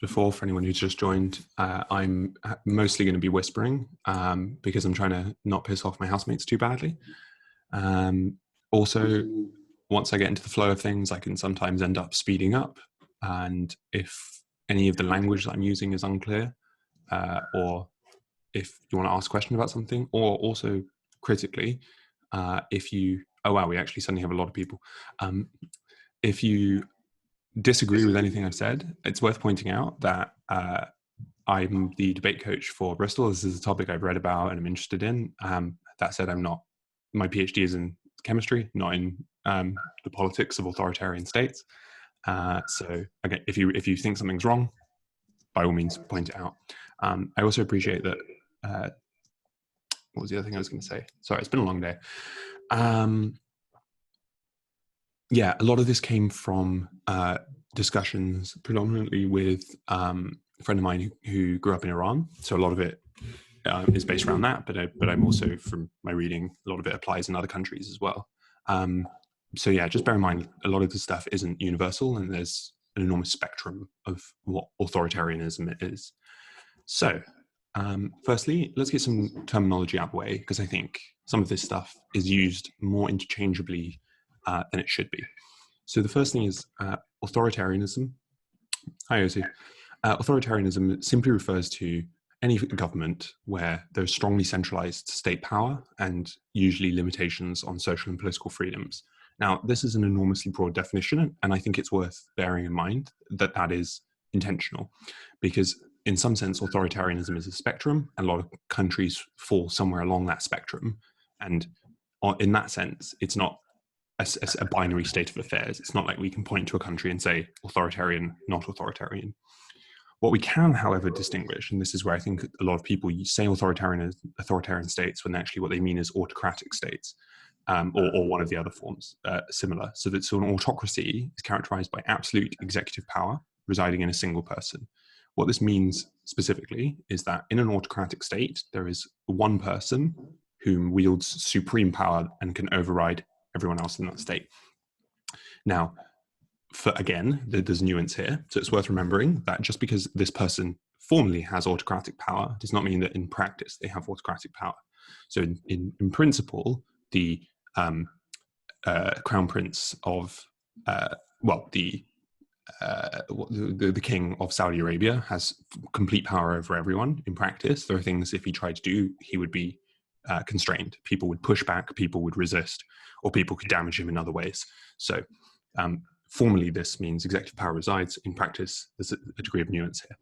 Before, for anyone who's just joined, I'm mostly going to be whispering because I'm trying to not piss off my housemates too badly. Also, once I get into the flow of things, I can sometimes end up speeding up. And if any of the language that I'm using is unclear, or if you want to ask a question about something, or also critically, if you, oh wow, we actually suddenly have a lot of people. If you disagree with anything I've said, it's worth pointing out that I'm the debate coach for Bristol. This is a topic I've read about and I'm interested in. That said, I'm not, my PhD is in chemistry, not in the politics of authoritarian states. So again, if you think something's wrong, by all means, point it out. I also appreciate that, what was the other thing I was going to say? Sorry, it's been a long day. Yeah, a lot of this came from discussions predominantly with a friend of mine who grew up in Iran. So a lot of it is based around that, but I'm also, from my reading, a lot of it applies in other countries as well. So yeah, just bear in mind, a lot of this stuff isn't universal, and there's an enormous spectrum of what authoritarianism is. So firstly, let's get some terminology out of the way, because I think some of this stuff is used more interchangeably than it should be. So the first thing is authoritarianism. Hi, Ozzy. Authoritarianism simply refers to any government where there's strongly centralized state power and usually limitations on social and political freedoms. Now, this is an enormously broad definition, and I think it's worth bearing in mind that that is intentional, because in some sense, authoritarianism is a spectrum, and a lot of countries fall somewhere along that spectrum. And in that sense, it's not a binary state of affairs. It's not like we can point to a country and say authoritarian, not authoritarian. What we can, however, distinguish, and this is where I think a lot of people say authoritarian states when actually what they mean is autocratic states, or one of the other forms similar. So an autocracy is characterized by absolute executive power residing in a single person. What this means specifically is that in an autocratic state, there is one person whom wields supreme power and can override everyone else in that state. Now, again, there's nuance here. So it's worth remembering that just because this person formally has autocratic power does not mean that in practice they have autocratic power. So in principle, the crown prince of, the king of Saudi Arabia has complete power over everyone. In practice, there are things if he tried to do, he would be constrained. People would push back, people would resist, or people could damage him in other ways. So formally, this means executive power resides. In practice, there's a degree of nuance here.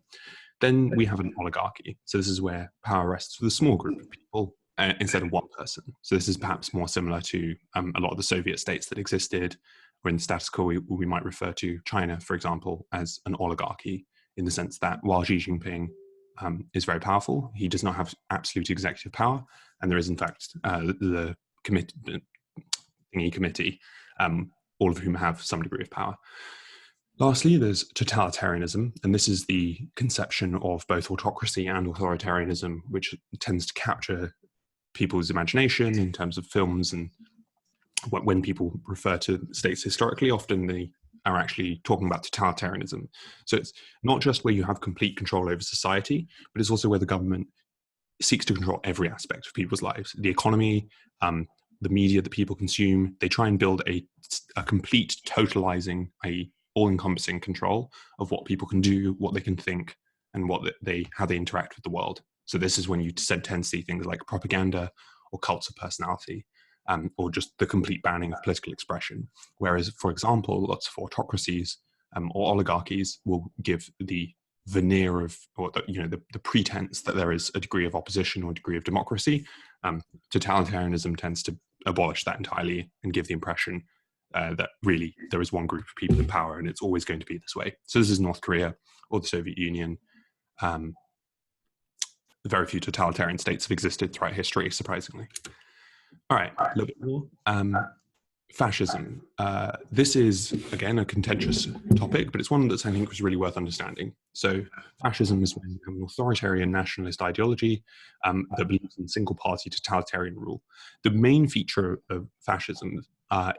Then we have an oligarchy. So this is where power rests with a small group of people instead of one person. So this is perhaps more similar to a lot of the Soviet states that existed, or in the status quo, we might refer to China, for example, as an oligarchy, in the sense that while Xi Jinping is very powerful, he does not have absolute executive power, and there is, in fact, the committee, all of whom have some degree of power. Lastly, there's totalitarianism, and this is the conception of both autocracy and authoritarianism, which tends to capture people's imagination in terms of films. And when people refer to states historically, often they are actually talking about totalitarianism. So it's not just where you have complete control over society, but it's also where the government seeks to control every aspect of people's lives. The economy, the media that people consume, they try and build a complete totalizing, i.e. all-encompassing control of what people can do, what they can think, and how they interact with the world. So this is when you tend to see things like propaganda or cults of personality, or just the complete banning of political expression. Whereas, for example, lots of autocracies or oligarchies will give the veneer of, or the pretense that there is a degree of opposition or a degree of democracy. Totalitarianism tends to abolish that entirely and give the impression that really there is one group of people in power and it's always going to be this way. So this is North Korea or the Soviet Union. Very few totalitarian states have existed throughout history, surprisingly. All right, a little bit more. Fascism. This is, again, a contentious topic, but it's one that I think was really worth understanding. So fascism is when you have an authoritarian nationalist ideology that believes in single-party totalitarian rule. The main feature of fascism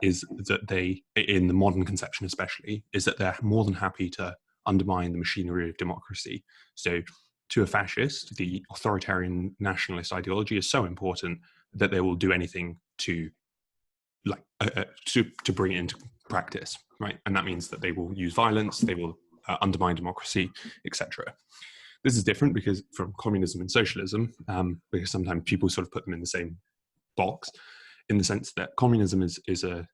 is that they, in the modern conception especially, is that they're more than happy to undermine the machinery of democracy. So to a fascist, the authoritarian nationalist ideology is so important that they will do anything to to bring it into practice, right? And that means that they will use violence, they will undermine democracy, etc. This is different because from communism and socialism, because sometimes people sort of put them in the same box, in the sense that communism is a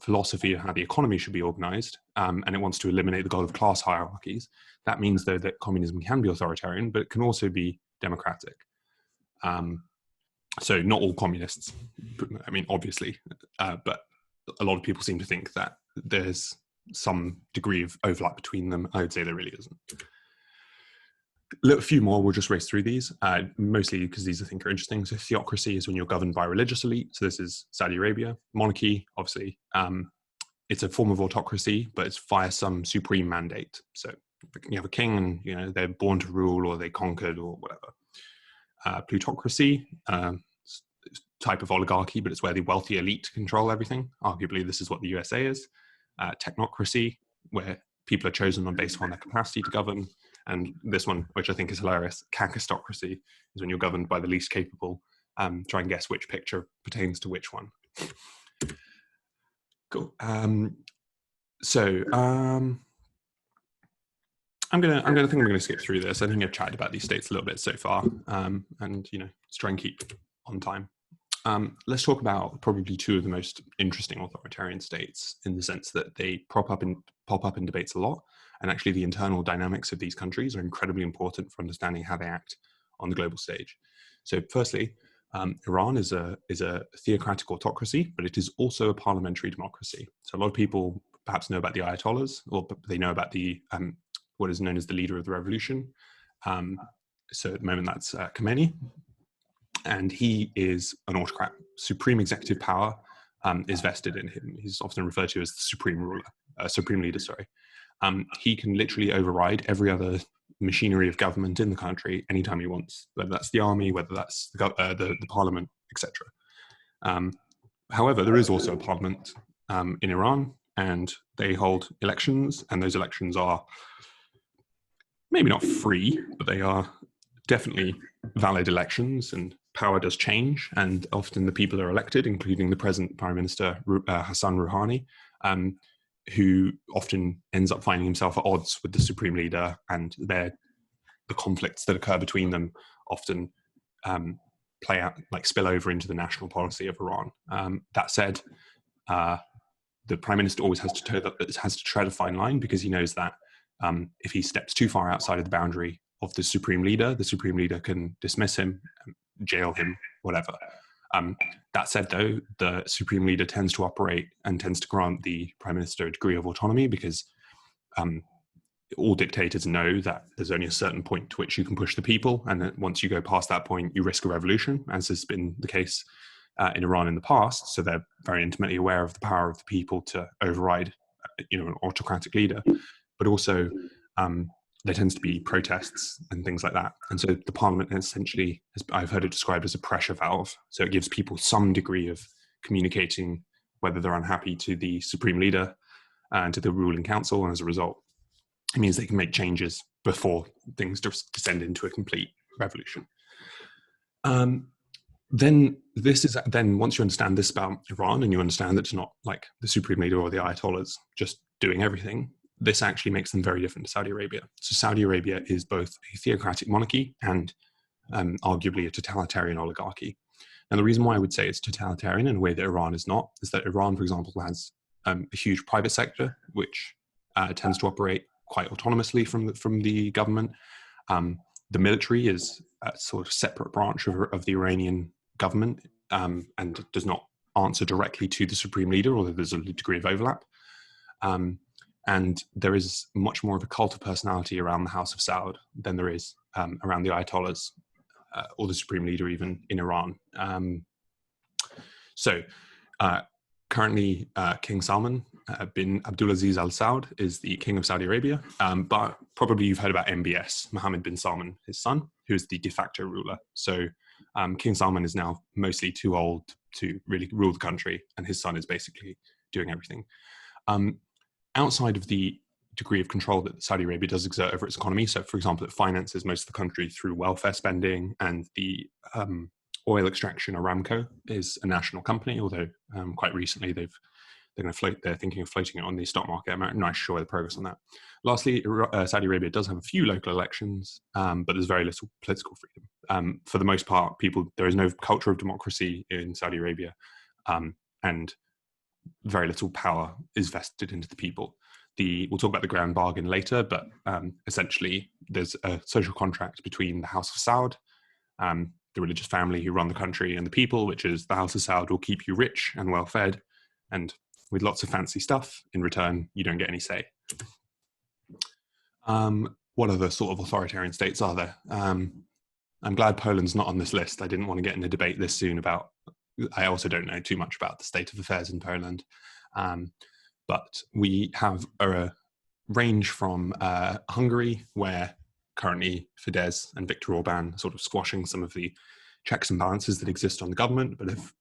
philosophy of how the economy should be organized, and it wants to eliminate the goal of class hierarchies. That means, though, that communism can be authoritarian, but it can also be democratic. So not all communists, I mean, obviously, but a lot of people seem to think that there's some degree of overlap between them. I would say there really isn't. A few more, we'll just race through these, mostly because these I think are interesting. So theocracy is when you're governed by a religious elite. So this is Saudi Arabia. Monarchy, obviously, it's a form of autocracy, but it's via some supreme mandate. So you have a king and they're born to rule, or they conquered, or whatever. Plutocracy, type of oligarchy, but it's where the wealthy elite control everything. Arguably, this is what the USA is. Technocracy, where people are chosen based on their capacity to govern. And this one, which I think is hilarious, kakistocracy, is when you're governed by the least capable. Try and guess which picture pertains to which one. Cool. I'm gonna skip through this. I think I've chatted about these states a little bit so far, and let's try and keep on time. Let's talk about probably two of the most interesting authoritarian states, in the sense that they pop up in debates a lot, and actually the internal dynamics of these countries are incredibly important for understanding how they act on the global stage. So firstly, Iran is a theocratic autocracy, but it is also a parliamentary democracy. So a lot of people perhaps know about the Ayatollahs, or they know about the what is known as the leader of the revolution. So at the moment that's Khomeini, and he is an autocrat. Supreme executive power is vested in him. He's often referred to as the supreme leader. He can literally override every other machinery of government in the country anytime he wants, whether that's the army, whether that's the parliament, etc. However, there is also a parliament in Iran, and they hold elections, and those elections are maybe not free, but they are definitely valid elections, and power does change, and often the people are elected, including the present Prime Minister Hassan Rouhani, who often ends up finding himself at odds with the supreme leader, and the conflicts that occur between them often play out, spill over into the national policy of Iran. That said, the Prime Minister always has to tread a fine line, because he knows that if he steps too far outside of the boundary of the supreme leader can dismiss him, jail him, whatever. That said, though, the supreme leader tends to operate and tends to grant the prime minister a degree of autonomy, because all dictators know that there's only a certain point to which you can push the people, and that once you go past that point, you risk a revolution, as has been the case in Iran in the past. So they're very intimately aware of the power of the people to override, an autocratic leader, but also there tends to be protests and things like that. And so the parliament essentially, I've heard it described as a pressure valve. So it gives people some degree of communicating whether they're unhappy to the supreme leader and to the ruling council. And as a result, it means they can make changes before things descend into a complete revolution. Then once you understand this about Iran, and you understand that it's not like the supreme leader or the Ayatollahs just doing everything, this actually makes them very different to Saudi Arabia. So Saudi Arabia is both a theocratic monarchy and arguably a totalitarian oligarchy. And the reason why I would say it's totalitarian in a way that Iran is not, is that Iran, for example, has a huge private sector, which tends to operate quite autonomously from the government. The military is a sort of separate branch of the Iranian government, and does not answer directly to the supreme leader, although there's a degree of overlap. And there is much more of a cult of personality around the House of Saud than there is around the Ayatollahs or the supreme leader, even in Iran. Currently, King Salman bin Abdulaziz Al Saud is the king of Saudi Arabia, but probably you've heard about MBS, Mohammed bin Salman, his son, who is the de facto ruler. So King Salman is now mostly too old to really rule the country, and his son is basically doing everything. Outside of the degree of control that Saudi Arabia does exert over its economy. So, for example, it finances most of the country through welfare spending, and the oil extraction Aramco is a national company, although quite recently they're thinking of floating it on the stock market. I'm not sure the progress on that. Lastly, Saudi Arabia does have a few local elections, but there's very little political freedom. For the most part, there is no culture of democracy in Saudi Arabia, and very little power is vested into the people. We'll talk about the grand bargain later, but essentially there's a social contract between the House of Saud, the religious family who run the country, and the people, which is the House of Saud will keep you rich and well fed and with lots of fancy stuff. In return, you don't get any say. What other sort of authoritarian states are there? I'm glad Poland's not on this list. I didn't want to get in a debate this soon about. I also don't know too much about the state of affairs in Poland, but we have a range from Hungary, where currently Fidesz and Viktor Orban are sort of squashing some of the checks and balances that exist on the government. But if,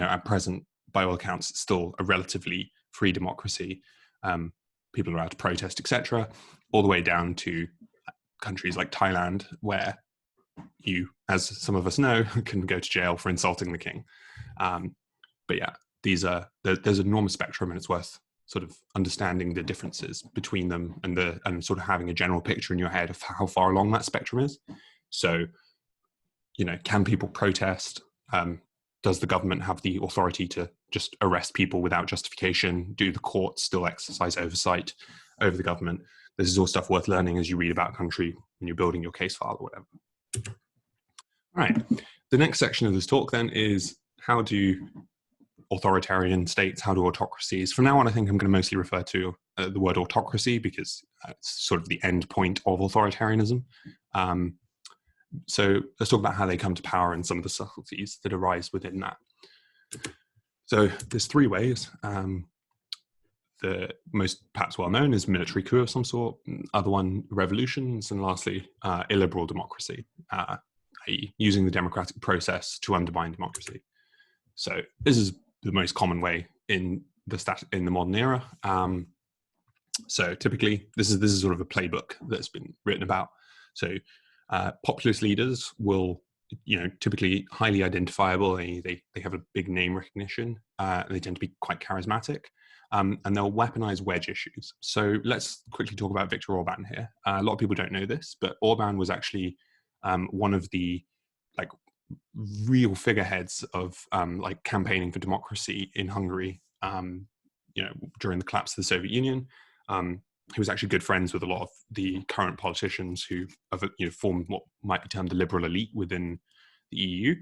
at present, by all accounts, it's still a relatively free democracy. People are allowed to protest, etc., all the way down to countries like Thailand, where you, as some of us know, can go to jail for insulting the king. But yeah, there's an enormous spectrum, and it's worth sort of understanding the differences between them and sort of having a general picture in your head of how far along that spectrum is. So, can people protest? Does the government have the authority to just arrest people without justification? Do the courts still exercise oversight over the government? This is all stuff worth learning as you read about a country when you're building your case file or whatever. All right. The next section of this talk then is how do authoritarian states, how do autocracies? From now on, I think I'm going to mostly refer to the word autocracy because it's sort of the end point of authoritarianism. So let's talk about how they come to power and some of the subtleties that arise within that. So there's three ways. The most perhaps well-known is military coup of some sort, other one, revolutions, and lastly, illiberal democracy, i.e. using the democratic process to undermine democracy. So this is the most common way in the modern era. So typically, this is sort of a playbook that's been written about. So populist leaders will, typically highly identifiable. They have a big name recognition. They tend to be quite charismatic, and they'll weaponize wedge issues. So let's quickly talk about Viktor Orban here. A lot of people don't know this, but Orban was actually one of the real figureheads of campaigning for democracy in Hungary. During the collapse of the Soviet Union. He was actually good friends with a lot of the current politicians who have formed what might be termed the liberal elite within the EU.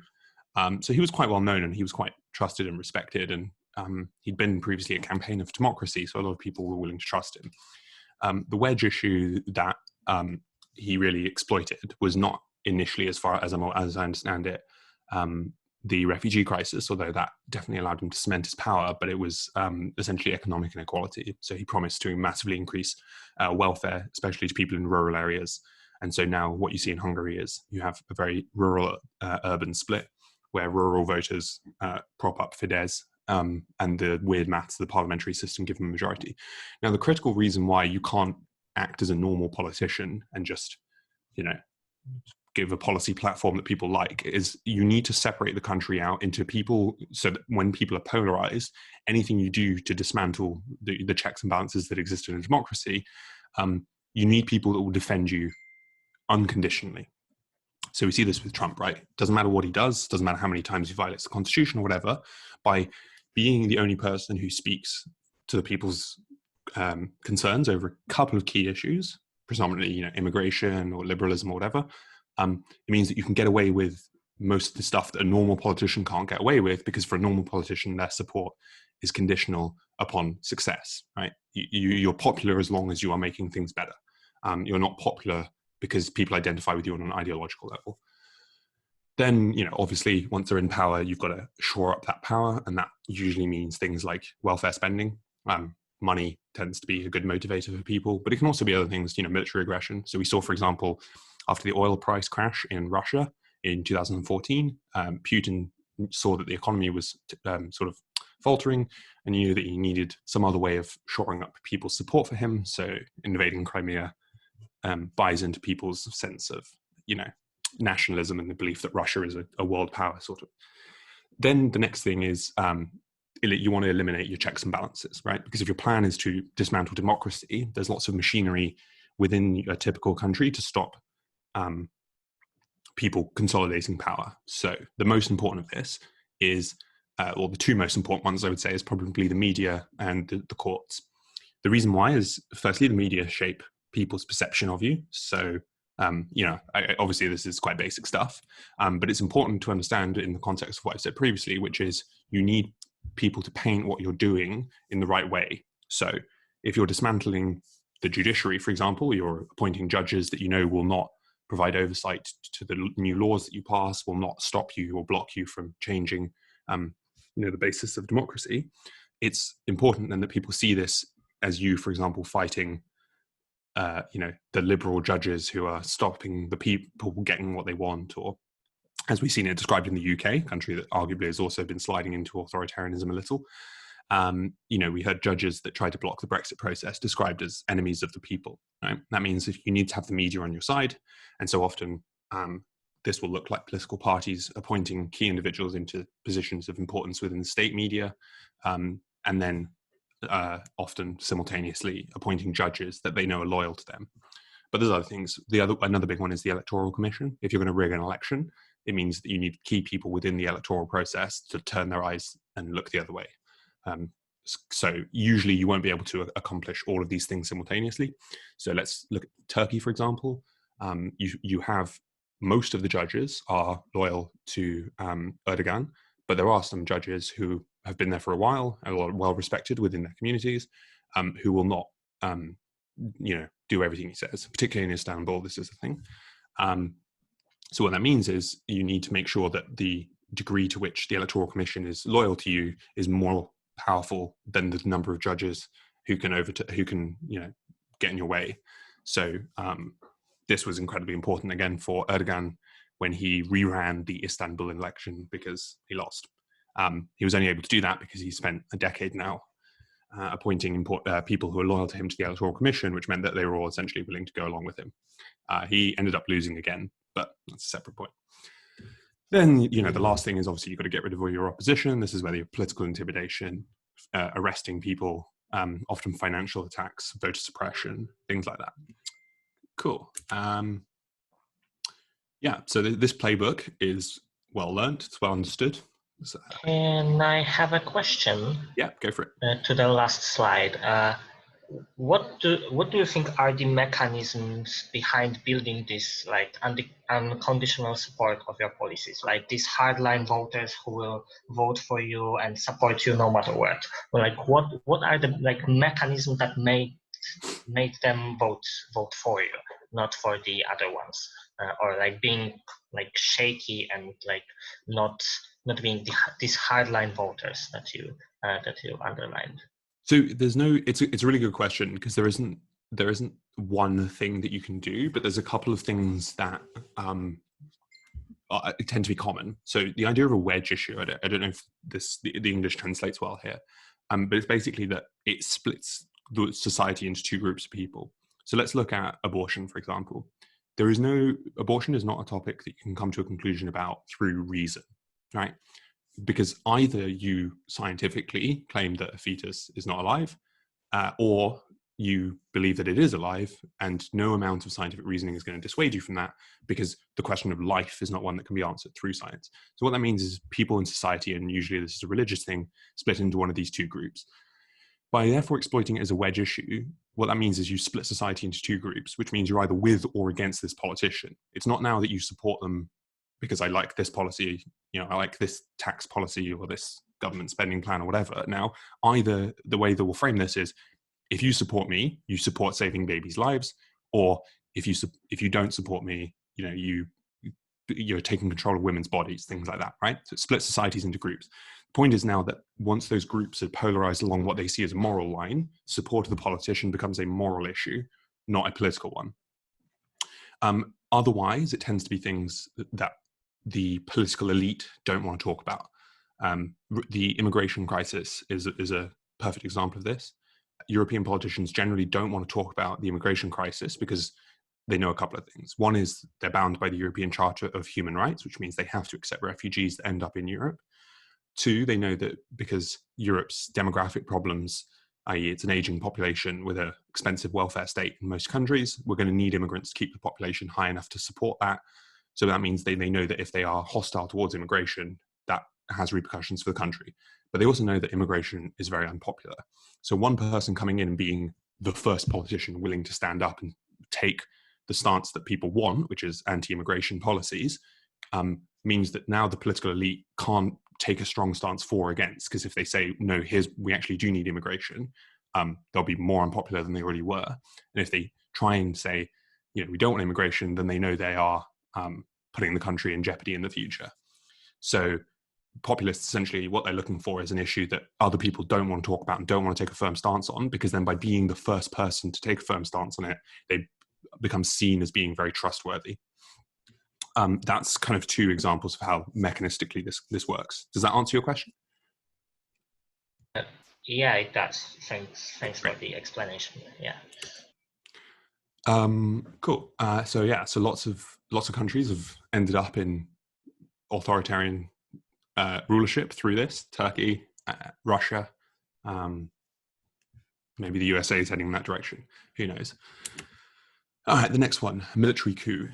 So he was quite well known, and he was quite trusted and respected, and he'd been previously a campaigner for democracy, so a lot of people were willing to trust him. The wedge issue that he really exploited was not initially, as far as I understand it, the refugee crisis, although that definitely allowed him to cement his power, but it was essentially economic inequality. So he promised to massively increase welfare, especially to people in rural areas. And so now what you see in Hungary is you have a very rural urban split where rural voters prop up Fidesz, and the weird maths of the parliamentary system give them a majority. Now, the critical reason why you can't act as a normal politician and just, give a policy platform that people like is you need to separate the country out into people so that when people are polarized, anything you do to dismantle the checks and balances that exist in a democracy, you need people that will defend you unconditionally. So we see this with Trump, right? Doesn't matter what he does, doesn't matter how many times he violates the Constitution or whatever, by being the only person who speaks to the people's concerns over a couple of key issues, predominantly, immigration or liberalism or whatever, it means that you can get away with most of the stuff that a normal politician can't get away with, because for a normal politician, their support is conditional upon success, right? You're popular as long as you are making things better. You're not popular because people identify with you on an ideological level. Then, obviously, once they're in power, you've got to shore up that power, and that usually means things like welfare spending. Money tends to be a good motivator for people, but it can also be other things, military aggression. So we saw, for example, after the oil price crash in Russia in 2014, Putin saw that the economy was sort of faltering, and you knew that you needed some other way of shoring up people's support for him. So invading Crimea buys into people's sense of, nationalism and the belief that Russia is a world power, sort of. Then the next thing is you want to eliminate your checks and balances, right? Because if your plan is to dismantle democracy, there's lots of machinery within a typical country to stop people consolidating power. So the most important of this is, or the two most important ones I would say, is probably the media and the courts. The reason why is, firstly, the media shape people's perception of you. So, obviously this is quite basic stuff, but it's important to understand in the context of what I said previously, which is you need people to paint what you're doing in the right way. So if you're dismantling the judiciary, for example, you're appointing judges that will not provide oversight to the new laws that you pass, will not stop you or block you from changing, the basis of democracy. It's important then that people see this as you, for example, fighting, the liberal judges who are stopping the people getting what they want, or as we've seen it described in the UK, country that arguably has also been sliding into authoritarianism a little. We heard judges that tried to block the Brexit process described as enemies of the people. Right? That means if you need to have the media on your side, and so often this will look like political parties appointing key individuals into positions of importance within the state media, and then often simultaneously appointing judges that they know are loyal to them. But there's other things. Another big one is the Electoral Commission. If you're going to rig an election, it means that you need key people within the electoral process to turn their eyes and look the other way. So usually you won't be able to accomplish all of these things simultaneously. So let's look at Turkey, for example. You have most of the judges are loyal to Erdogan, but there are some judges who have been there for a while and are well respected within their communities, who will not, do everything he says. Particularly in Istanbul, this is the thing. So what that means is you need to make sure that the degree to which the Electoral Commission is loyal to you is more powerful than the number of judges who can get in your way. So this was incredibly important again for Erdogan when he reran the Istanbul election because he lost. He was only able to do that because he spent a decade now appointing people who are loyal to him to the Electoral Commission, which meant that they were all essentially willing to go along with him. He ended up losing again, but that's a separate point. Then, the last thing is obviously you've got to get rid of all your opposition. This is where the political intimidation, arresting people, often financial attacks, voter suppression, things like that. Cool. So this playbook is well learned, it's well understood. So, can I have a question? Yeah, go for it. To the last slide. What do you think are the mechanisms behind building this unconditional support of your policies, like these hardline voters who will vote for you and support you no matter what? What are the mechanisms that made them vote for you, not for the other ones, or being shaky and not being these hardline voters that you underlined? So it's a really good question, because there isn't one thing that you can do, but there's a couple of things that tend to be common. So the idea of a wedge issue, I don't know if the English translates well here, but it's basically that it splits the society into two groups of people. So let's look at abortion, for example. Abortion is not a topic that you can come to a conclusion about through reason, right? Because either you scientifically claim that a fetus is not alive, or you believe that it is alive, and no amount of scientific reasoning is going to dissuade you from that, because the question of life is not one that can be answered through science. So what that means is people in society, and usually this is a religious thing, split into one of these two groups. By therefore exploiting it as a wedge issue, what that means is you split society into two groups, which means you're either with or against this politician. It's not now that you support them because I like this policy, I like this tax policy or this government spending plan or whatever. Now, either the way that we'll frame this is, if you support me, you support saving babies' lives, or if you don't support me, you're taking control of women's bodies, things like that, right? So it splits societies into groups. The point is now that once those groups are polarized along what they see as a moral line, support of the politician becomes a moral issue, not a political one. Otherwise, it tends to be things that the political elite don't want to talk about. The immigration crisis is a perfect example of this. European politicians generally don't want to talk about the immigration crisis because they know a couple of things. One is they're bound by the European Charter of Human Rights, which means they have to accept refugees that end up in Europe. Two, they know that because Europe's demographic problems, i.e. it's an aging population with an expensive welfare state in most countries, we're going to need immigrants to keep the population high enough to support that. So that means they know that if they are hostile towards immigration, that has repercussions for the country. But they also know that immigration is very unpopular. So one person coming in and being the first politician willing to stand up and take the stance that people want, which is anti-immigration policies, means that now the political elite can't take a strong stance for or against, because if they say, no, we actually do need immigration, they'll be more unpopular than they already were. And if they try and say, we don't want immigration, then they know they are putting the country in jeopardy in the future. So populists, essentially, what they're looking for is an issue that other people don't want to talk about and don't want to take a firm stance on, because then by being the first person to take a firm stance on it, they become seen as being very trustworthy. That's kind of two examples of how mechanistically this works. Does that answer your question? Yeah, it does. Thanks for the explanation. Yeah. Cool. So lots of countries have ended up in authoritarian rulership through this. Turkey, Russia, maybe the USA is heading in that direction. Who knows? All right, the next one, military coup.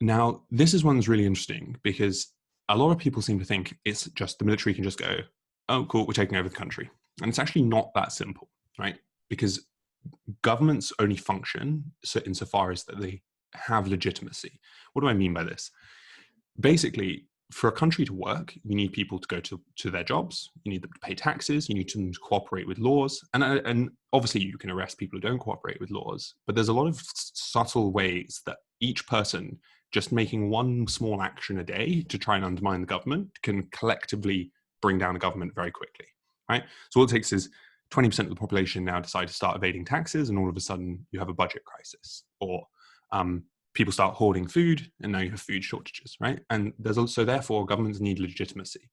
Now, this is one that's really interesting because a lot of people seem to think it's just the military can just go, oh, cool, we're taking over the country. And it's actually not that simple, right? Because governments only function insofar as that they have legitimacy. What do I mean by this? Basically, for a country to work, you need people to go to their jobs, you need them to pay taxes, you need them to cooperate with laws, and obviously you can arrest people who don't cooperate with laws, but there's a lot of subtle ways that each person just making one small action a day to try and undermine the government can collectively bring down a government very quickly, right? So all it takes is 20% of the population now decide to start evading taxes, and all of a sudden you have a budget crisis, or people start hoarding food, and now you have food shortages, right? And there's also, therefore, governments need legitimacy.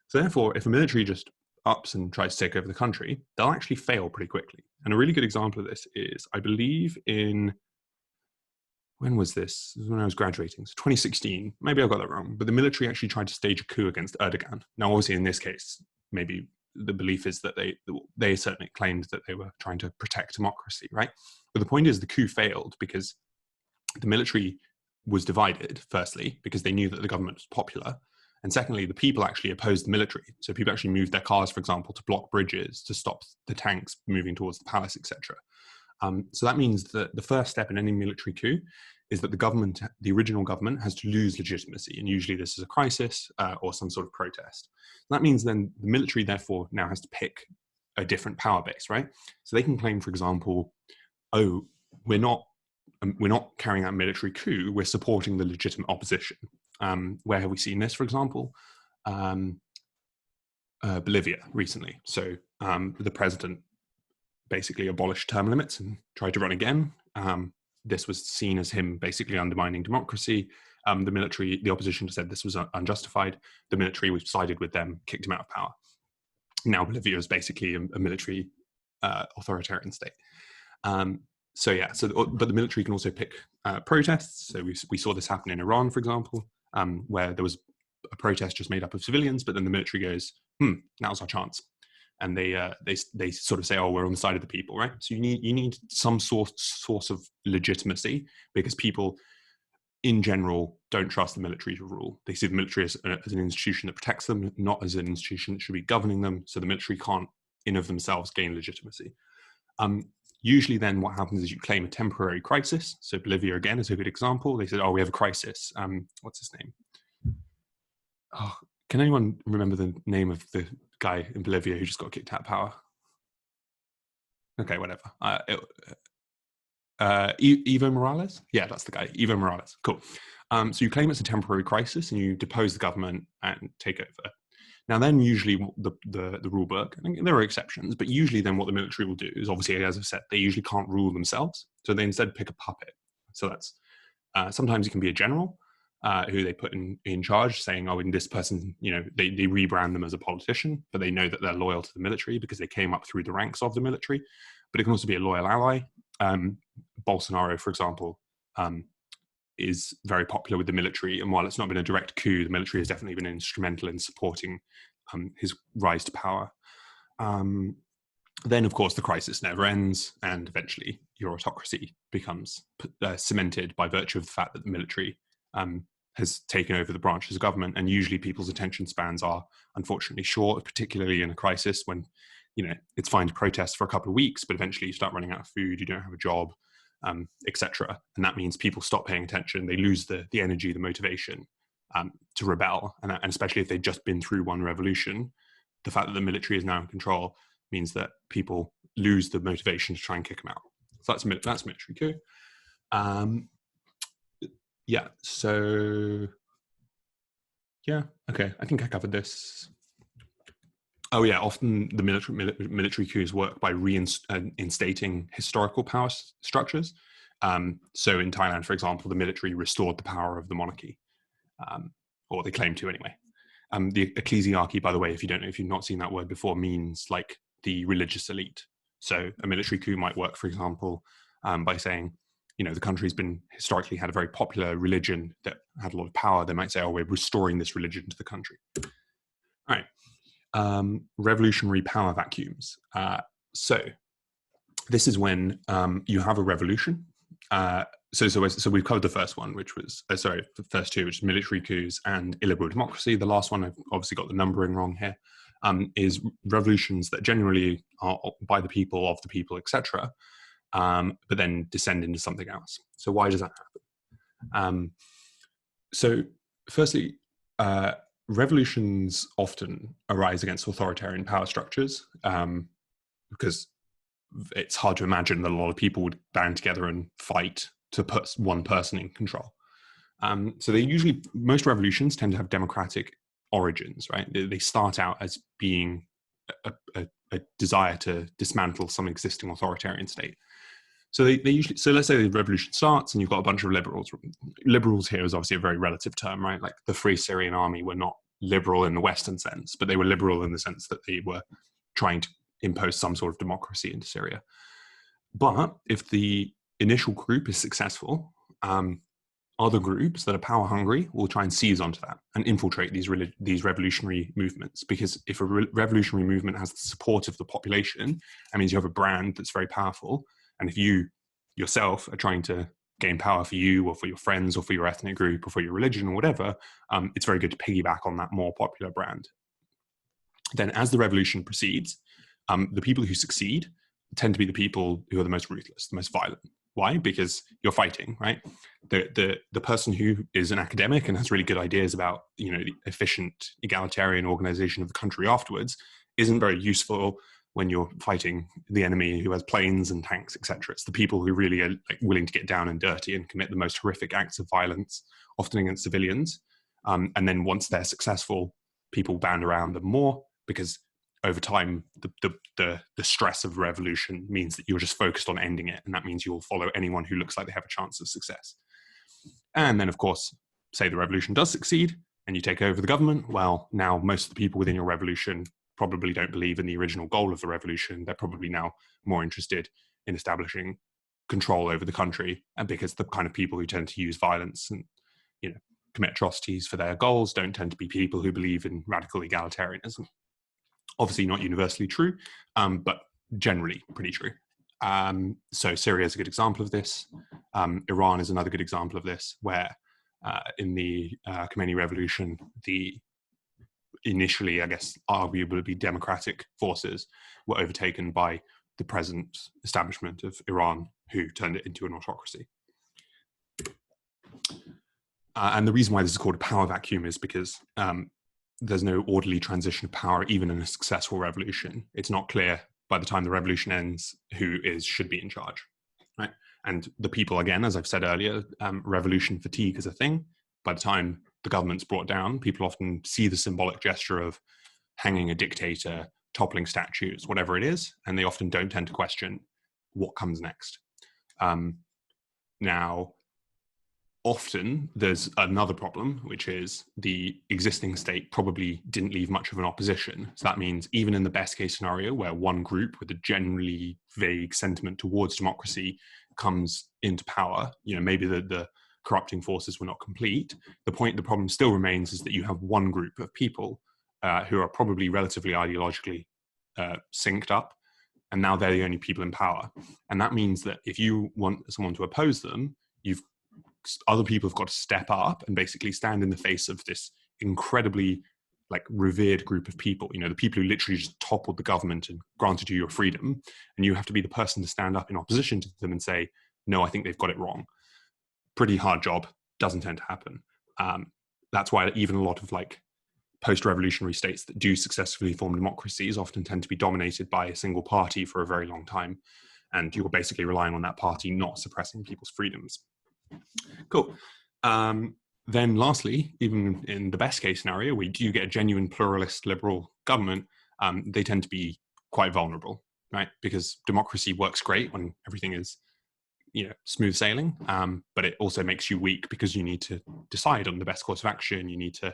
So therefore, if a military just ups and tries to take over the country, they'll actually fail pretty quickly. And a really good example of this is, I believe when was this? This was when I was graduating, so 2016. Maybe I got that wrong, but the military actually tried to stage a coup against Erdogan. Now, obviously, in this case, maybe the belief is that they certainly claimed that they were trying to protect democracy, right? But the point is the coup failed because the military was divided, firstly, because they knew that the government was popular. And secondly, the people actually opposed the military. So people actually moved their cars, for example, to block bridges, to stop the tanks moving towards the palace, etc. So that means that the first step in any military coup is that the original government, has to lose legitimacy. And usually this is a crisis or some sort of protest. That means then the military, therefore, now has to pick a different power base, right? So they can claim, for example, oh, we're not carrying out a military coup, we're supporting the legitimate opposition. Where have we seen this, for example? Bolivia recently. So the president basically abolished term limits and tried to run again. This was seen as him basically undermining democracy. The opposition said this was unjustified. The military was sided with them, kicked him out of power. Now Bolivia is basically a military authoritarian state. But the military can also pick protests. So we saw this happen in Iran, for example, where there was a protest just made up of civilians, but then the military goes, now's our chance. And they sort of say, oh, we're on the side of the people, right? So you need some source of legitimacy, because people in general don't trust the military to rule. They see the military as an institution that protects them, not as an institution that should be governing them. So the military can't, in of themselves, gain legitimacy. Usually then what happens is you claim a temporary crisis. So Bolivia, again, is a good example. They said, oh, we have a crisis. What's his name? Oh, can anyone remember the name of the guy in Bolivia who just got kicked out of power? Okay, whatever. Evo Morales? Yeah, that's the guy, Evo Morales. Cool. So you claim it's a temporary crisis and you depose the government and take over. Now then usually the rule book, and there are exceptions, but usually then what the military will do is, obviously, as I've said, they usually can't rule themselves. So they instead pick a puppet. So that's, sometimes it can be a general, who they put in charge, saying, oh, in this person, they rebrand them as a politician, but they know that they're loyal to the military because they came up through the ranks of the military. But it can also be a loyal ally. Bolsonaro, for example, is very popular with the military, and while it's not been a direct coup, the military has definitely been instrumental in supporting his rise to power. Then, of course, the crisis never ends, and eventually your autocracy becomes cemented by virtue of the fact that the military has taken over the branches of government, and usually people's attention spans are unfortunately short, particularly in a crisis when it's fine to protest for a couple of weeks, but eventually you start running out of food, you don't have a job, etc. And that means people stop paying attention, they lose the energy, the motivation to rebel, and especially if they've just been through one revolution, the fact that the military is now in control means that people lose the motivation to try and kick them out. So that's military coup. Yeah, so yeah, okay, I think I covered this. Oh yeah, often the military coups work by reinstating historical power structures. So in Thailand, for example, the military restored the power of the monarchy, or they claim to anyway. The ecclesiarchy, by the way, if you've not seen that word before, means like the religious elite. So a military coup might work, for example, by saying, the country's been historically had a very popular religion that had a lot of power. They might say, oh, we're restoring this religion to the country. All right. Revolutionary power vacuums. So this is when you have a revolution. So we've covered the first one, which was, the first two, which is military coups and illiberal democracy. The last one, I've obviously got the numbering wrong here, is revolutions that generally are by the people, of the people, etc., but then descend into something else. So why does that happen? So firstly, revolutions often arise against authoritarian power structures because it's hard to imagine that a lot of people would band together and fight to put one person in control. So most revolutions tend to have democratic origins, right? They start out as being a desire to dismantle some existing authoritarian state. So so let's say the revolution starts and you've got a bunch of liberals. Liberals here is obviously a very relative term, right? Like the Free Syrian Army were not liberal in the Western sense, but they were liberal in the sense that they were trying to impose some sort of democracy into Syria. But if the initial group is successful, other groups that are power hungry will try and seize onto that and infiltrate these revolutionary movements. Because if a revolutionary movement has the support of the population, that means you have a brand that's very powerful. And if you yourself are trying to gain power for you or for your friends or for your ethnic group or for your religion or whatever, it's very good to piggyback on that more popular brand. Then as the revolution proceeds, the people who succeed tend to be the people who are the most ruthless, the most violent. Why? Because you're fighting, right? The person who is an academic and has really good ideas about the efficient egalitarian organization of the country afterwards isn't very useful when you're fighting the enemy who has planes and tanks, etc. It's the people who really are willing to get down and dirty and commit the most horrific acts of violence, often against civilians. And then once they're successful, people band around them more because over time, the stress of revolution means that you're just focused on ending it. And that means you'll follow anyone who looks like they have a chance of success. And then, of course, say the revolution does succeed and you take over the government. Well, now most of the people within your revolution probably don't believe in the original goal of the revolution. They're probably now more interested in establishing control over the country. And because the kind of people who tend to use violence and commit atrocities for their goals don't tend to be people who believe in radical egalitarianism. Obviously not universally true, but generally pretty true. So Syria is a good example of this. Iran is another good example of this, where in the Khomeini revolution, the initially, I guess, arguably democratic forces were overtaken by the present establishment of Iran, who turned it into an autocracy. And the reason why this is called a power vacuum is because there's no orderly transition of power, even in a successful revolution. It's not clear by the time the revolution ends who should be in charge, right? And the people, again, as I've said earlier, revolution fatigue is a thing. By the time the government's brought down, people often see the symbolic gesture of hanging a dictator, toppling statues, whatever it is, and they often don't tend to question what comes next. Now, often there's another problem, which is the existing state probably didn't leave much of an opposition. So that means even in the best case scenario where one group with a generally vague sentiment towards democracy comes into power, maybe the corrupting forces were not complete. The problem still remains is that you have one group of people who are probably relatively ideologically synced up, and now they're the only people in power. And that means that if you want someone to oppose them, other people have got to step up and basically stand in the face of this incredibly revered group of people, the people who literally just toppled the government and granted you your freedom. And you have to be the person to stand up in opposition to them and say, no, I think they've got it wrong. Pretty hard job, doesn't tend to happen. That's why even a lot of post-revolutionary states that do successfully form democracies often tend to be dominated by a single party for a very long time. And you're basically relying on that party not suppressing people's freedoms. Cool. Then lastly, even in the best case scenario, we do get a genuine pluralist liberal government, they tend to be quite vulnerable, right? Because democracy works great when everything is smooth sailing, but it also makes you weak because you need to decide on the best course of action. You need to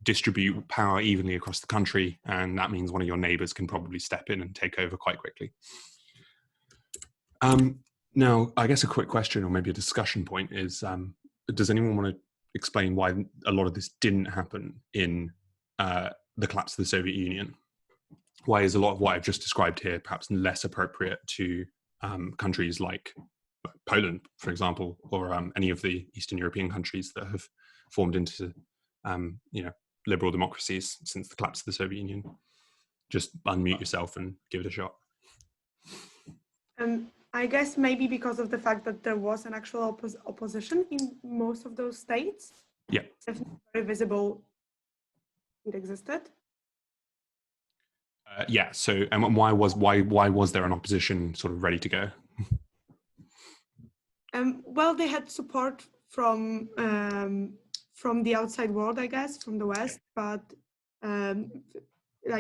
distribute power evenly across the country, and that means one of your neighbors can probably step in and take over quite quickly. Now, I guess a quick question or maybe a discussion point is, does anyone want to explain why a lot of this didn't happen in the collapse of the Soviet Union? Why is a lot of what I've just described here perhaps less appropriate to countries like Poland, for example, or any of the Eastern European countries that have formed into liberal democracies since the collapse of the Soviet Union? Just unmute yourself and give it a shot. I guess maybe because of the fact that there was an actual opposition in most of those states. Yeah. It's definitely very visible it existed. Yeah. So, and why was there an opposition sort of ready to go? Well, they had support from the outside world, I guess, from the West, but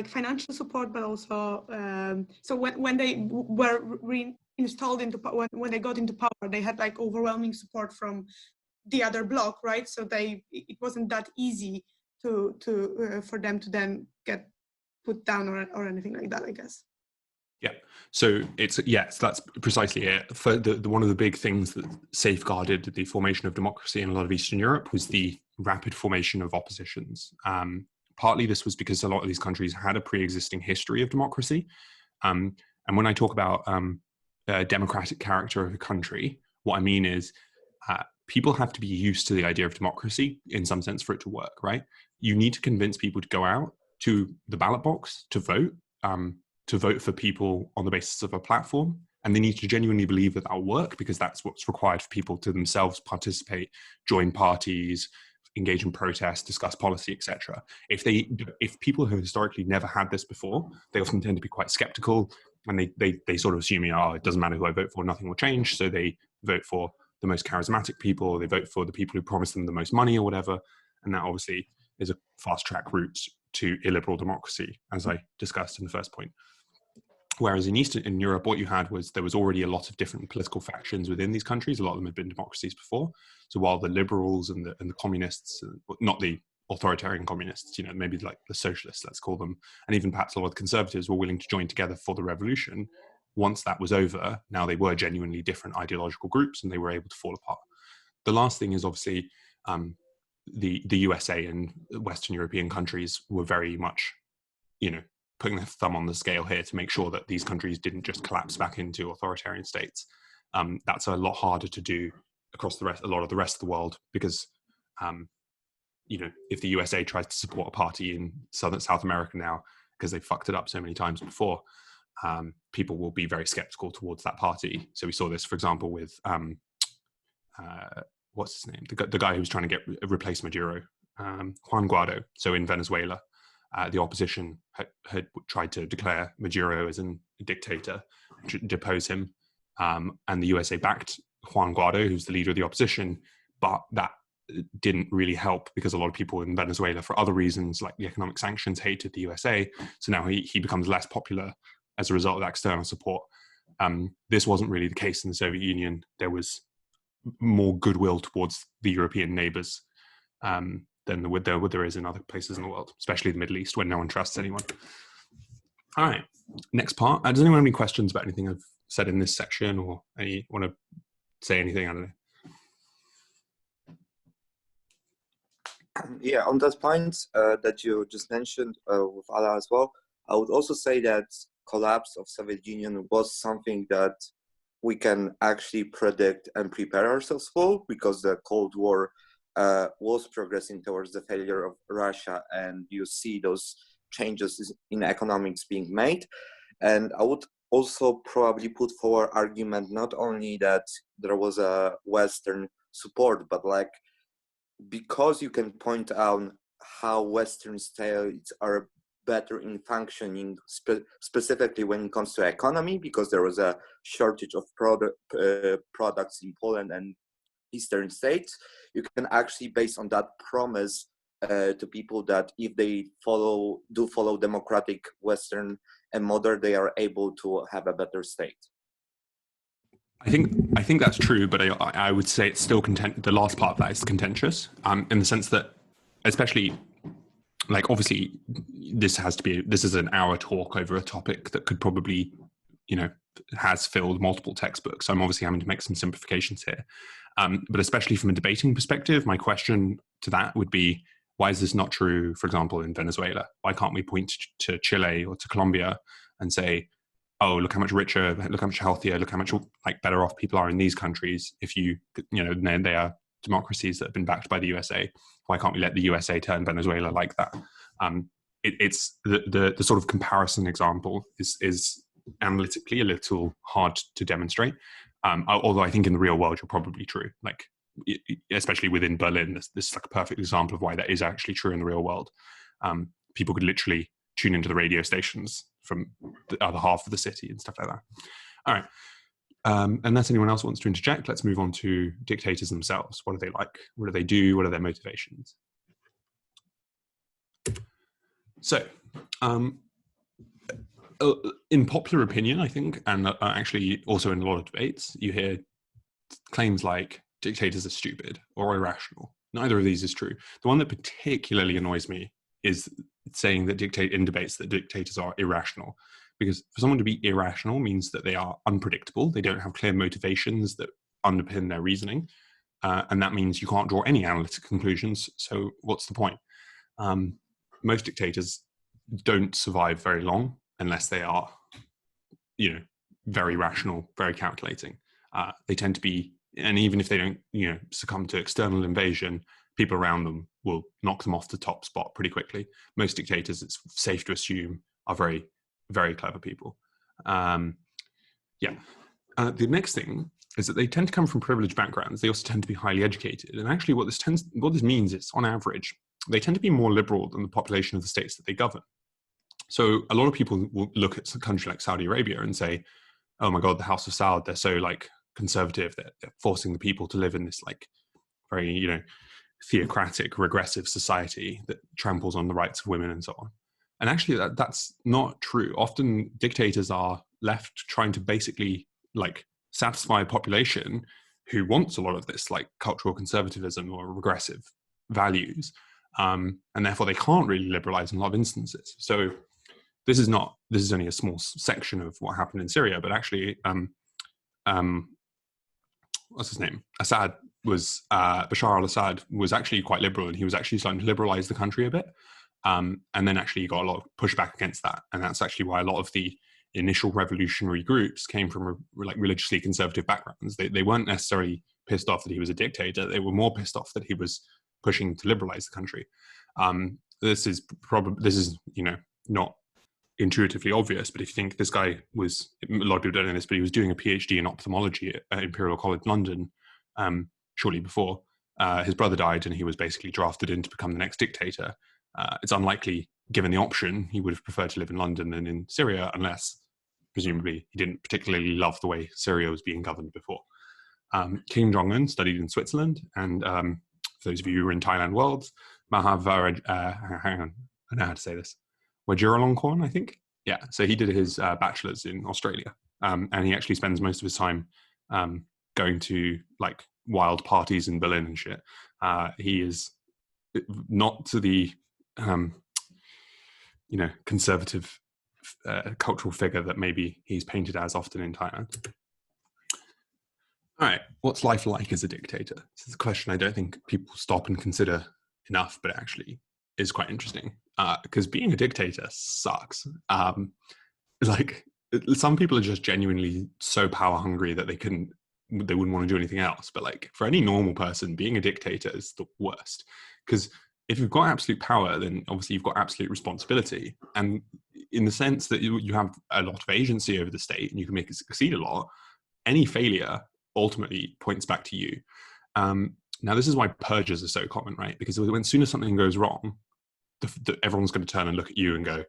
financial support, but also so when they were reinstalled into power, when they got into power, they had overwhelming support from the other bloc, right? So it wasn't that easy to for them to then get put down or anything like that, I guess. Yeah. So that's precisely it. For one of the big things that safeguarded the formation of democracy in a lot of Eastern Europe was the rapid formation of oppositions. Partly this was because a lot of these countries had a pre-existing history of democracy. And when I talk about democratic character of a country, what I mean is people have to be used to the idea of democracy in some sense for it to work, right? You need to convince people to go out to the ballot box to vote for people on the basis of a platform, and they need to genuinely believe that will work, because that's what's required for people to themselves participate, join parties, engage in protests, discuss policy, etc. If people have historically never had this before, they often tend to be quite skeptical, and they sort of assume, it doesn't matter who I vote for, nothing will change. So they vote for the most charismatic people, or they vote for the people who promise them the most money or whatever, and that obviously is a fast track route to illiberal democracy, as I discussed in the first point. Whereas in Europe, what you had was there was already a lot of different political factions within these countries. A lot of them had been democracies before. So while the liberals and the communists, not the authoritarian communists, maybe like the socialists, let's call them, and even perhaps a lot of the conservatives were willing to join together for the revolution. Once that was over, now they were genuinely different ideological groups, and they were able to fall apart. The last thing is obviously the USA and Western European countries were very much, putting their thumb on the scale here to make sure that these countries didn't just collapse back into authoritarian states. That's a lot harder to do across a lot of the rest of the world, because, if the USA tries to support a party in South America now, because they fucked it up so many times before, people will be very skeptical towards that party. So we saw this, for example, with, what's his name? The guy who was trying to replace Maduro, Juan Guaido. So in Venezuela, the opposition had tried to declare Maduro as a dictator, depose him, and the USA backed Juan Guaido, who's the leader of the opposition, but that didn't really help, because a lot of people in Venezuela, for other reasons like the economic sanctions, hated the USA. So now he becomes less popular as a result of that external support. This wasn't really the case in the Soviet Union. There was more goodwill towards the European neighbours than there is in other places in the world, especially the Middle East, where no one trusts anyone. All right, next part. Does anyone have any questions about anything I've said in this section, or want to say anything? I don't know. Yeah, on that point that you just mentioned with Ala as well, I would also say that collapse of Soviet Union was something that we can actually predict and prepare ourselves for, because the Cold War was progressing towards the failure of Russia, and you see those changes in economics being made. And I would also probably put forward argument not only that there was a Western support, but like, because you can point out how Western states are better in functioning, specifically when it comes to economy, because there was a shortage of products in Poland and Eastern states, you can actually, based on that, promise to people that if they do follow democratic Western and model, they are able to have a better state. I think that's true, but I would say it's still the last part of that is contentious, in the sense that, especially, like, obviously this is an hour talk over a topic that could probably, has filled multiple textbooks. So I'm obviously having to make some simplifications here. But especially from a debating perspective, my question to that would be, why is this not true, for example, in Venezuela? Why can't we point to Chile or to Colombia and say, oh, look how much richer, look how much healthier, look how much better off people are in these countries if they are democracies that have been backed by the USA. Why can't we let the USA turn Venezuela like that? It's the sort of comparison example is analytically a little hard to demonstrate. Although I think in the real world you're probably true. Like, especially within Berlin, this is like a perfect example of why that is actually true in the real world. People could literally tune into the radio stations from the other half of the city and stuff like that. All right. Unless anyone else wants to interject, let's move on to dictators themselves. What are they like? What do they do? What are their motivations? So, in popular opinion, I think, and actually also in a lot of debates, you hear claims like dictators are stupid or irrational. Neither of these is true. The one that particularly annoys me is saying that in debates that dictators are irrational, because for someone to be irrational means that they are unpredictable. They don't have clear motivations that underpin their reasoning, and that means you can't draw any analytic conclusions. So what's the point? Most dictators don't survive very long unless they are, very rational, very calculating. They tend to be, and even if they don't, succumb to external invasion, people around them will knock them off the top spot pretty quickly. Most dictators, it's safe to assume, are very, very clever people. The next thing is that they tend to come from privileged backgrounds. They also tend to be highly educated. And actually what this means is, on average, they tend to be more liberal than the population of the states that they govern. So a lot of people will look at a country like Saudi Arabia and say, oh my God, the House of Saud, they're so conservative, they're forcing the people to live in this very, theocratic, regressive society that tramples on the rights of women and so on. And actually that's not true. Often dictators are left trying to basically satisfy a population who wants a lot of this cultural conservatism or regressive values. And therefore they can't really liberalize in a lot of instances. So this is only a small section of what happened in Syria, but actually, what's his name? Bashar al-Assad was actually quite liberal, and he was actually starting to liberalize the country a bit. And then actually got a lot of pushback against that. And that's actually why a lot of the initial revolutionary groups came from religiously conservative backgrounds. They weren't necessarily pissed off that he was a dictator. They were more pissed off that he was pushing to liberalize the country. This is not intuitively obvious, but if you think this guy was, a lot of people don't know this, but he was doing a PhD in ophthalmology at Imperial College London shortly before his brother died, and he was basically drafted in to become the next dictator. It's unlikely, given the option, he would have preferred to live in London than in Syria, unless presumably he didn't particularly love the way Syria was being governed before. Kim Jong-un studied in Switzerland, and for those of you who were in Thailand Worlds, hang on, I know how to say this, Wajiralongkorn, I think. Yeah, so he did his bachelor's in Australia, and he actually spends most of his time going to wild parties in Berlin and shit. He is not to the conservative cultural figure that maybe he's painted as often in Thailand. All right, what's life like as a dictator? This is a question I don't think people stop and consider enough, but it actually is quite interesting, because being a dictator sucks. Like, some people are just genuinely so power hungry that they wouldn't want to do anything else. But like, for any normal person, being a dictator is the worst, because if you've got absolute power, then obviously you've got absolute responsibility. And in the sense that you have a lot of agency over the state and you can make it succeed a lot, any failure ultimately points back to you. Now, this is why purges are so common, right? Because as soon as something goes wrong, everyone's going to turn and look at you and go,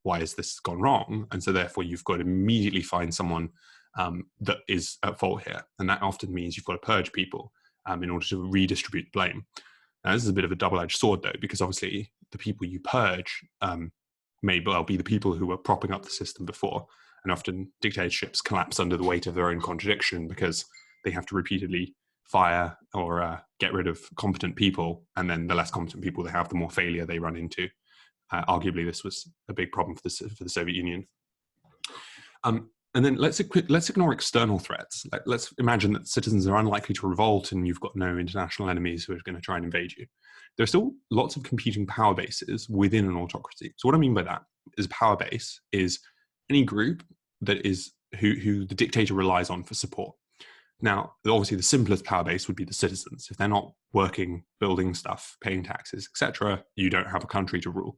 why has this gone wrong? And so therefore you've got to immediately find someone that is at fault here. And that often means you've got to purge people in order to redistribute blame. Now, this is a bit of a double-edged sword, though, because obviously the people you purge may well be the people who were propping up the system before. And often dictatorships collapse under the weight of their own contradiction because they have to repeatedly fire or get rid of competent people. And then the less competent people they have, the more failure they run into. Arguably, this was a big problem for the Soviet Union. And then let's ignore external threats. Let's imagine that citizens are unlikely to revolt and you've got no international enemies who are going to try and invade you. There are still lots of competing power bases within an autocracy. So what I mean by that is a power base is any group that is who the dictator relies on for support. Now, obviously, the simplest power base would be the citizens. If they're not working, building stuff, paying taxes, etc., you don't have a country to rule.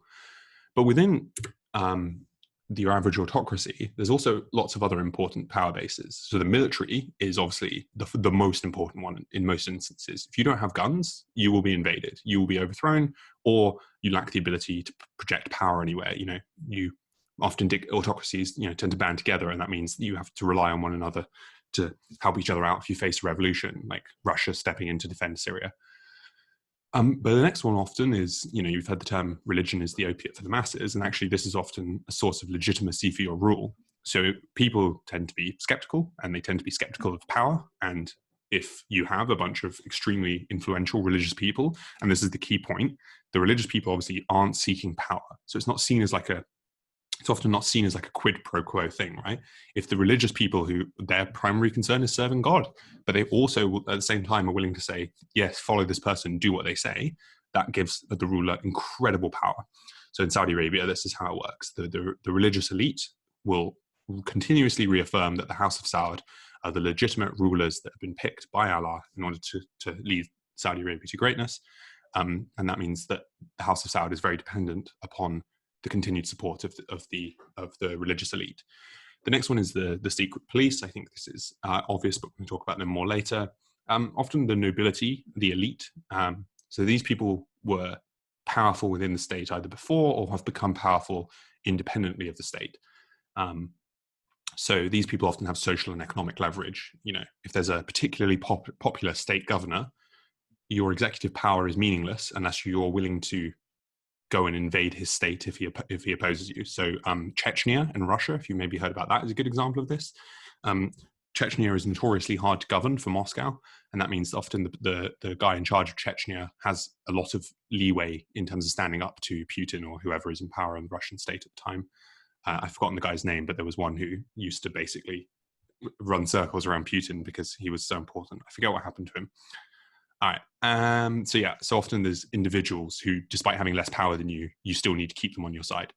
But within your average autocracy, there's also lots of other important power bases. So the military is obviously the most important one in most instances. If you don't have guns, you will be invaded, you will be overthrown, or you lack the ability to project power anywhere. You often autocracies tend to band together, and that means you have to rely on one another to help each other out if you face a revolution, like Russia stepping in to defend Syria. But the next one often is, you've heard the term religion is the opiate for the masses, and actually this is often a source of legitimacy for your rule. So people tend to be skeptical, and they tend to be skeptical of power. And if you have a bunch of extremely influential religious people, and this is the key point, the religious people obviously aren't seeking power. So it's often not seen as like a quid pro quo thing, right? If the religious people who their primary concern is serving God, but they also at the same time are willing to say, yes, follow this person, do what they say, that gives the ruler incredible power. So in Saudi Arabia, this is how it works. The religious elite will continuously reaffirm that the House of Saud are the legitimate rulers that have been picked by Allah in order to lead Saudi Arabia to greatness. And that means that the House of Saud is very dependent upon the continued support of the religious elite. The next one is the secret police. I think this is obvious, but we can talk about them more later. Often the nobility, the elite. So these people were powerful within the state either before or have become powerful independently of the state. So these people often have social and economic leverage. If there's a particularly popular state governor, your executive power is meaningless unless you're willing to go and invade his state if he opposes you. So Chechnya in Russia, if you maybe heard about that, is a good example of this. Chechnya is notoriously hard to govern for Moscow, and that means often the guy in charge of Chechnya has a lot of leeway in terms of standing up to Putin or whoever is in power in the Russian state at the time. I've forgotten the guy's name, but there was one who used to basically run circles around Putin because he was so important. I forget what happened to him. All right. So often there's individuals who, despite having less power than you, you still need to keep them on your side.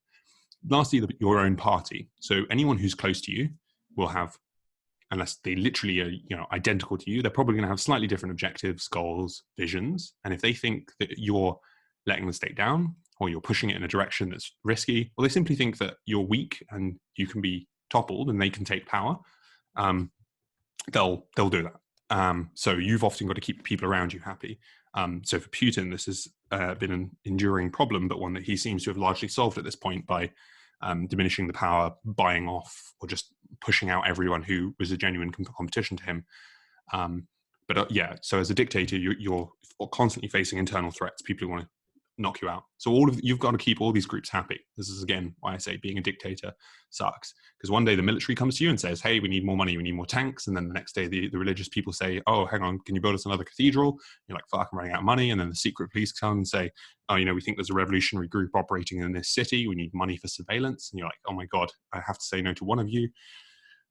Lastly, your own party. So anyone who's close to you will have, unless they literally are, identical to you, they're probably going to have slightly different objectives, goals, visions. And if they think that you're letting the state down or you're pushing it in a direction that's risky, or they simply think that you're weak and you can be toppled and they can take power, they'll do that. So you've often got to keep the people around you happy. So for Putin, this has been an enduring problem, but one that he seems to have largely solved at this point by diminishing the power, buying off, or just pushing out everyone who was a genuine competition to him. So as a dictator, you're constantly facing internal threats, people who want to knock you out. So you've got to keep all these groups happy. This is again why I say being a dictator sucks, because one day the military comes to you and says, hey, we need more money, we need more tanks, and then the next day the religious people say, oh, hang on, can you build us another cathedral? You're like, fuck, I'm running out of money. And then the secret police come and say, oh, we think there's a revolutionary group operating in this city, we need money for surveillance. And you're like, oh my god, I have to say no to one of you.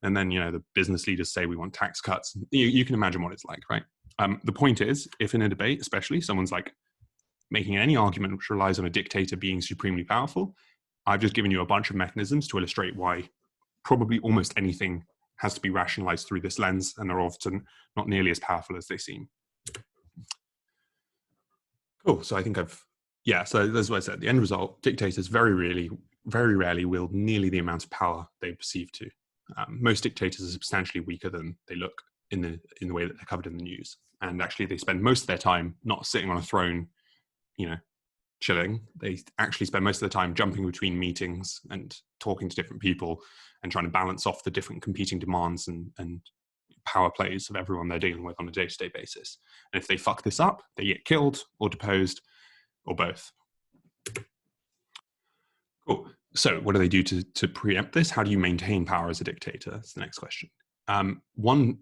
And then the business leaders say we want tax cuts. You can imagine what it's like, right? The point is, if in a debate especially someone's like making any argument which relies on a dictator being supremely powerful, I've just given you a bunch of mechanisms to illustrate why probably almost anything has to be rationalized through this lens, and they're often not nearly as powerful as they seem. Cool. So I think so that's what I said. The end result, dictators very rarely wield nearly the amount of power they perceive to. Most dictators are substantially weaker than they look in the way that they're covered in the news. And actually they spend most of their time not sitting on a throne, chilling. They actually spend most of the time jumping between meetings and talking to different people and trying to balance off the different competing demands and power plays of everyone they're dealing with on a day-to-day basis. And if they fuck this up, they get killed or deposed or both. Cool. So what do they do to preempt this? How do you maintain power as a dictator? That's the next question. One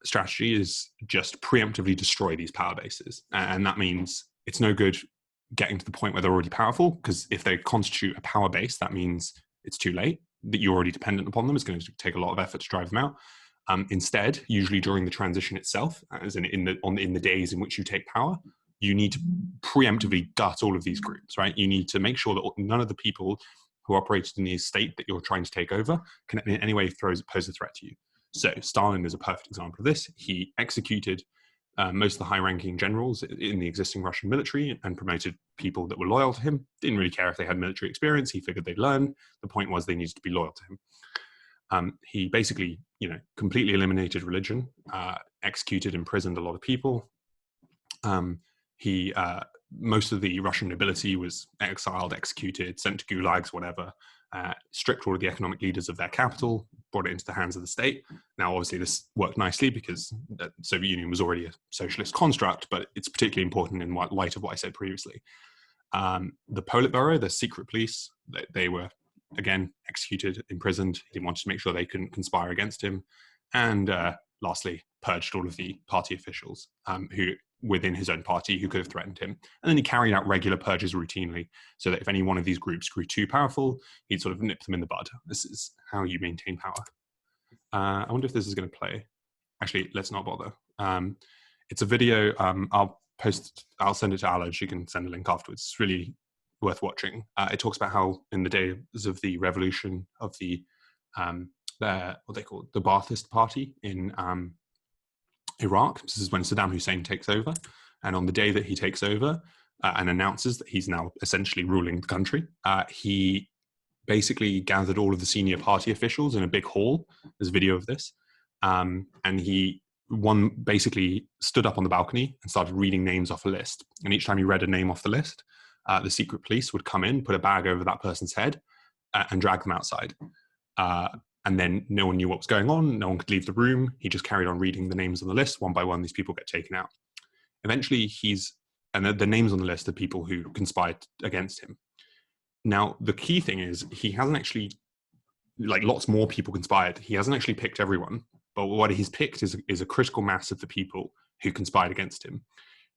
strategy is just preemptively destroy these power bases. And that means it's no good getting to the point where they're already powerful, because if they constitute a power base, that means it's too late, that you're already dependent upon them. It's going to take a lot of effort to drive them out. Instead, usually during the transition itself, as in the days in which you take power, you need to preemptively gut all of these groups, right? You need to make sure that none of the people who operated in the estate that you're trying to take over can in any way pose a threat to you. So Stalin is a perfect example of this. He executed most of the high-ranking generals in the existing Russian military and promoted people that were loyal to him. Didn't really care if they had military experience. He figured they'd learn. The point was they needed to be loyal to him. He basically, completely eliminated religion, executed, imprisoned a lot of people. Most of the Russian nobility was exiled, executed, sent to gulags, whatever, stripped all of the economic leaders of their capital, brought it into the hands of the state. Now, obviously, this worked nicely because the Soviet Union was already a socialist construct, but it's particularly important in light of what I said previously. The Politburo, the secret police, they were, again, executed, imprisoned. He wanted to make sure they couldn't conspire against him. And lastly, purged all of the party officials who within his own party who could have threatened him. And then he carried out regular purges routinely, so that if any one of these groups grew too powerful, he'd sort of nip them in the bud. This is how you maintain power. I wonder if this is going to play. Actually, let's not bother. It's a video. I'll send it to Alaj. You can send a link afterwards. It's really worth watching. It talks about how in the days of the revolution of the what they call the Ba'athist party in Iraq. This is when Saddam Hussein takes over. And on the day that he takes over and announces that he's now essentially ruling the country, he basically gathered all of the senior party officials in a big hall. There's a video of this. And one basically stood up on the balcony and started reading names off a list. And each time he read a name off the list, the secret police would come in, put a bag over that person's head and drag them outside. And then no one knew what was going on. No one could leave the room. He just carried on reading the names on the list. One by one, these people get taken out. Eventually, the names on the list are people who conspired against him. Now, the key thing is he hasn't actually, like lots more people conspired. He hasn't actually picked everyone. But what he's picked is a critical mass of the people who conspired against him.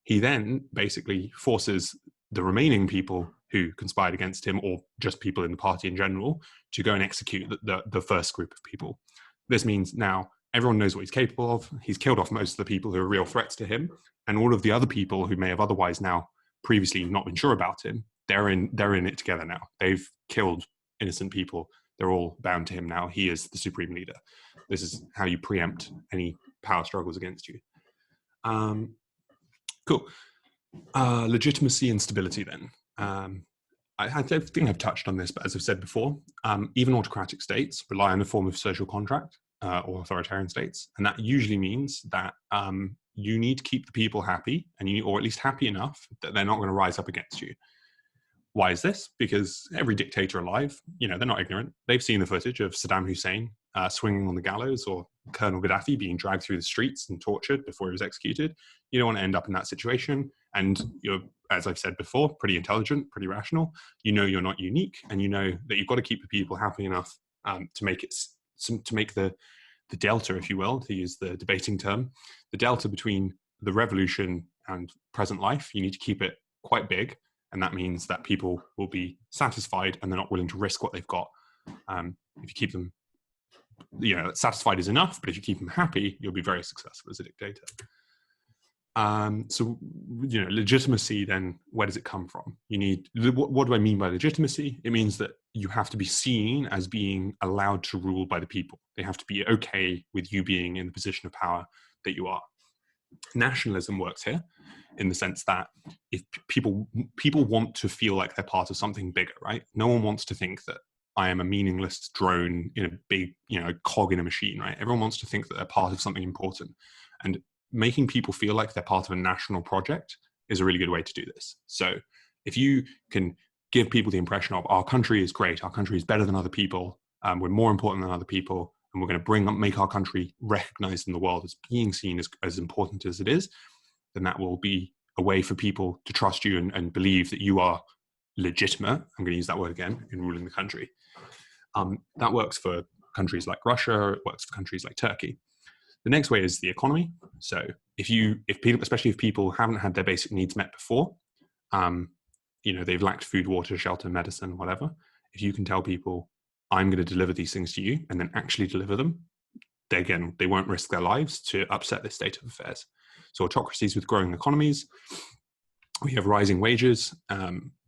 He then basically forces the remaining people who conspired against him, or just people in the party in general, to go and execute the first group of people. This means now everyone knows what he's capable of. He's killed off most of the people who are real threats to him, and all of the other people who may have otherwise now previously not been sure about him, they're in it together now. They've killed innocent people. They're all bound to him now. He is the supreme leader. This is how you preempt any power struggles against you. Cool. Legitimacy and stability then. I think I've touched on this, but as I've said before, even autocratic states rely on a form of social contract, or authoritarian states. And that usually means that you need to keep the people happy, or at least happy enough that they're not going to rise up against you. Why is this? Because every dictator alive, they're not ignorant. They've seen the footage of Saddam Hussein swinging on the gallows, or Colonel Gaddafi being dragged through the streets and tortured before he was executed. You don't want to end up in that situation. And you're as I've said before, pretty intelligent, pretty rational. You know you're not unique, and you know that you've got to keep the people happy enough to make it to make the delta, if you will, to use the debating term, the delta between the revolution and present life. You need to keep it quite big, and that means that people will be satisfied and they're not willing to risk what they've got. If you keep them, satisfied is enough, but if you keep them happy, you'll be very successful as a dictator. So, legitimacy, then, where does it come from? You need, what do I mean by legitimacy? It means that you have to be seen as being allowed to rule by the people. They have to be okay with you being in the position of power that you are. Nationalism works here in the sense that if people want to feel like they're part of something bigger, right? No one wants to think that I am a meaningless drone in a big, cog in a machine, right? Everyone wants to think that they're part of something important. And making people feel like they're part of a national project is a really good way to do this. So if you can give people the impression of our country is great, our country is better than other people, we're more important than other people, and we're going to make our country recognized in the world as being seen as important as it is, then that will be a way for people to trust you and believe that you are legitimate, I'm going to use that word again, in ruling the country. That works for countries like Russia, it works for countries like Turkey. The next way is the economy. So if people, especially if people haven't had their basic needs met before, they've lacked food, water, shelter, medicine, whatever. If you can tell people, I'm going to deliver these things to you, and then actually deliver them, they won't risk their lives to upset this state of affairs. So autocracies with growing economies, we have rising wages,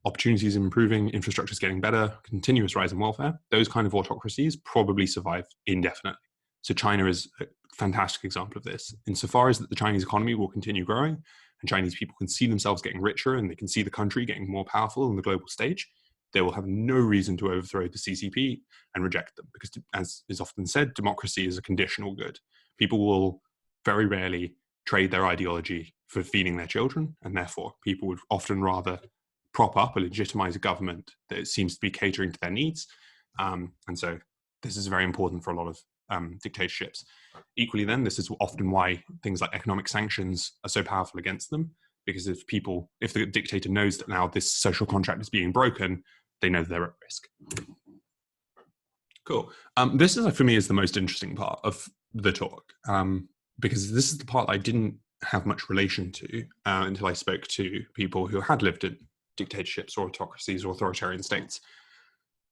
opportunities improving, infrastructure is getting better, continuous rise in welfare. Those kind of autocracies probably survive indefinitely. So China is a fantastic example of this. Insofar as that the Chinese economy will continue growing, and Chinese people can see themselves getting richer, and they can see the country getting more powerful on the global stage, they will have no reason to overthrow the CCP and reject them, because, as is often said, democracy is a conditional good. People will very rarely trade their ideology for feeding their children, and therefore people would often rather prop up or legitimize a government that seems to be catering to their needs. And so this is very important for a lot of dictatorships. Equally then, this is often why things like economic sanctions are so powerful against them, because if the dictator knows that now this social contract is being broken, they know that they're at risk. Cool. This is, for me, is the most interesting part of the talk, because this is the part I didn't have much relation to until I spoke to people who had lived in dictatorships or autocracies or authoritarian states.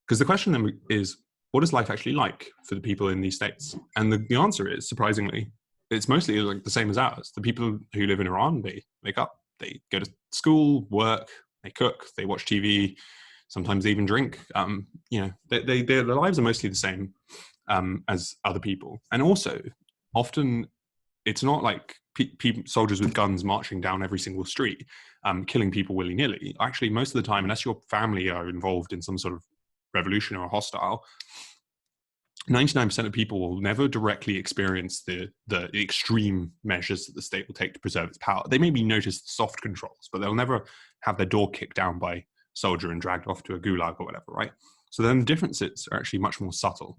Because the question then is, what is life actually like for the people in these states? And the answer is, surprisingly, it's mostly like the same as ours. The people who live in Iran, they wake up, they go to school, work, they cook, they watch TV, sometimes they even drink. Their lives are mostly the same as other people. And also, often, it's not like soldiers with guns marching down every single street, killing people willy-nilly. Actually, most of the time, unless your family are involved in some sort of revolution or hostile, 99% of people will never directly experience the extreme measures that the state will take to preserve its power. They maybe notice the soft controls, but they'll never have their door kicked down by a soldier and dragged off to a gulag or whatever, right? So then the differences are actually much more subtle.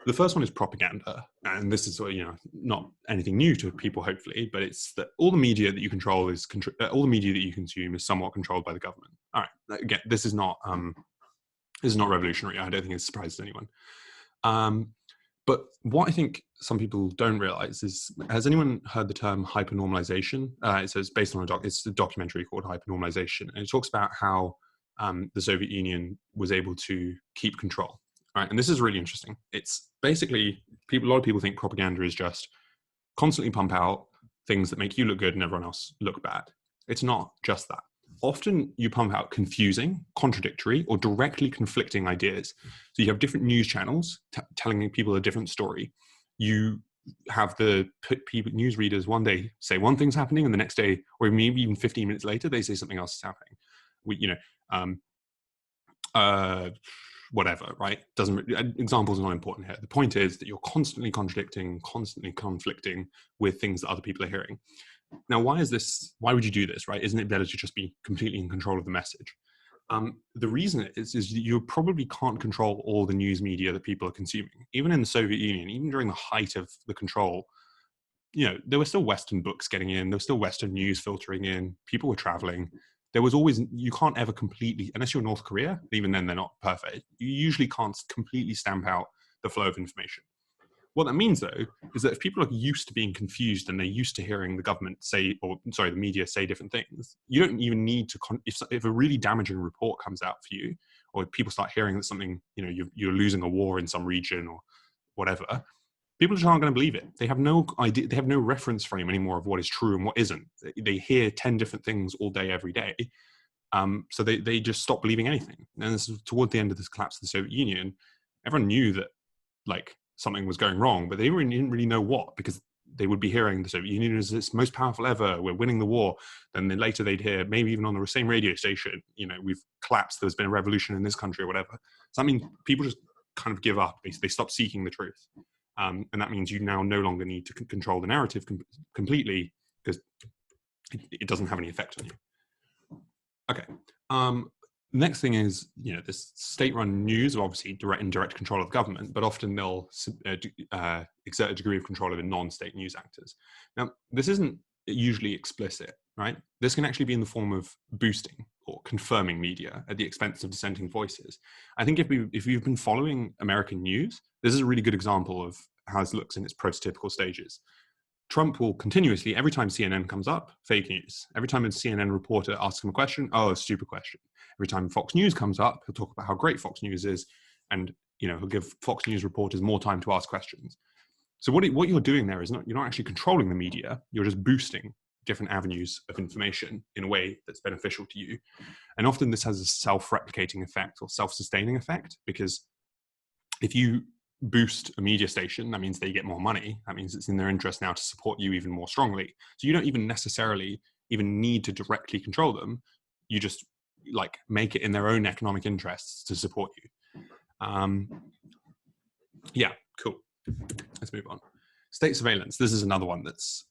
The first one is propaganda, and this is not anything new to people, hopefully, but it's that all the media that you control all the media that you consume is somewhat controlled by the government. All right, again, this is not revolutionary. I don't think it surprises anyone. But what I think some people don't realize is, has anyone heard the term hypernormalization? It says, based on it's a documentary called Hypernormalization, and it talks about how the Soviet Union was able to keep control. Right, and this is really interesting. It's basically, a lot of people think propaganda is just constantly pump out things that make you look good and everyone else look bad. It's not just that. Often you pump out confusing, contradictory, or directly conflicting ideas. So you have different news channels telling people a different story. You have the news readers one day say one thing's happening, and the next day, or maybe even 15 minutes later, they say something else is happening. Whatever, right? Examples are not important here. The point is that you're constantly contradicting, constantly conflicting with things that other people are hearing. Now, why would you do this, right? Isn't it better to just be completely in control of the message? The reason is you probably can't control all the news media that people are consuming. Even in the Soviet Union, even during the height of the control, you know, there were still Western books getting in, there was still Western news filtering in, people were traveling. There was always, you can't ever completely, unless you're North Korea, even then they're not perfect, you usually can't completely stamp out the flow of information. What that means, though, is that if people are used to being confused and they're used to hearing the government say, or sorry, the media say different things, you don't even need to, if a really damaging report comes out for you, or people start hearing that something, you know, you're losing a war in some region or whatever, people just aren't going to believe it. They have no idea, they have no reference frame anymore of what is true and what isn't. They hear 10 different things all day, every day. So they just stop believing anything. And this is toward the end of this collapse of the Soviet Union, everyone knew that, like, something was going wrong, but they didn't really know what, because they would be hearing the Soviet Union is this most powerful ever, we're winning the war. Then later they'd hear, maybe even on the same radio station, you know, we've collapsed, there's been a revolution in this country or whatever. So I mean, people just kind of give up. They stop seeking the truth. And that means you now no longer need to control the narrative completely, because it doesn't have any effect on you. Okay. Next thing is, you know, this state-run news, obviously in direct control of government, but often they'll exert a degree of control over non-state news actors. Now, this isn't usually explicit, right? This can actually be in the form of boosting or confirming media at the expense of dissenting voices. I think if you've been following American news, this is a really good example of how this looks in its prototypical stages. Trump will continuously, every time CNN comes up, fake news. Every time a CNN reporter asks him a question, oh, a stupid question. Every time Fox News comes up, he'll talk about how great Fox News is, and, you know, he'll give Fox News reporters more time to ask questions. So what you're doing there is you're not actually controlling the media, you're just boosting different avenues of information in a way that's beneficial to you. And often this has a self-replicating effect or self-sustaining effect, because if you boost a media station, that means they get more money. That means it's in their interest now to support you even more strongly. So you don't even necessarily even need to directly control them. You just, like, make it in their own economic interests to support you. Yeah, cool. Let's move on. State surveillance. This is another one that's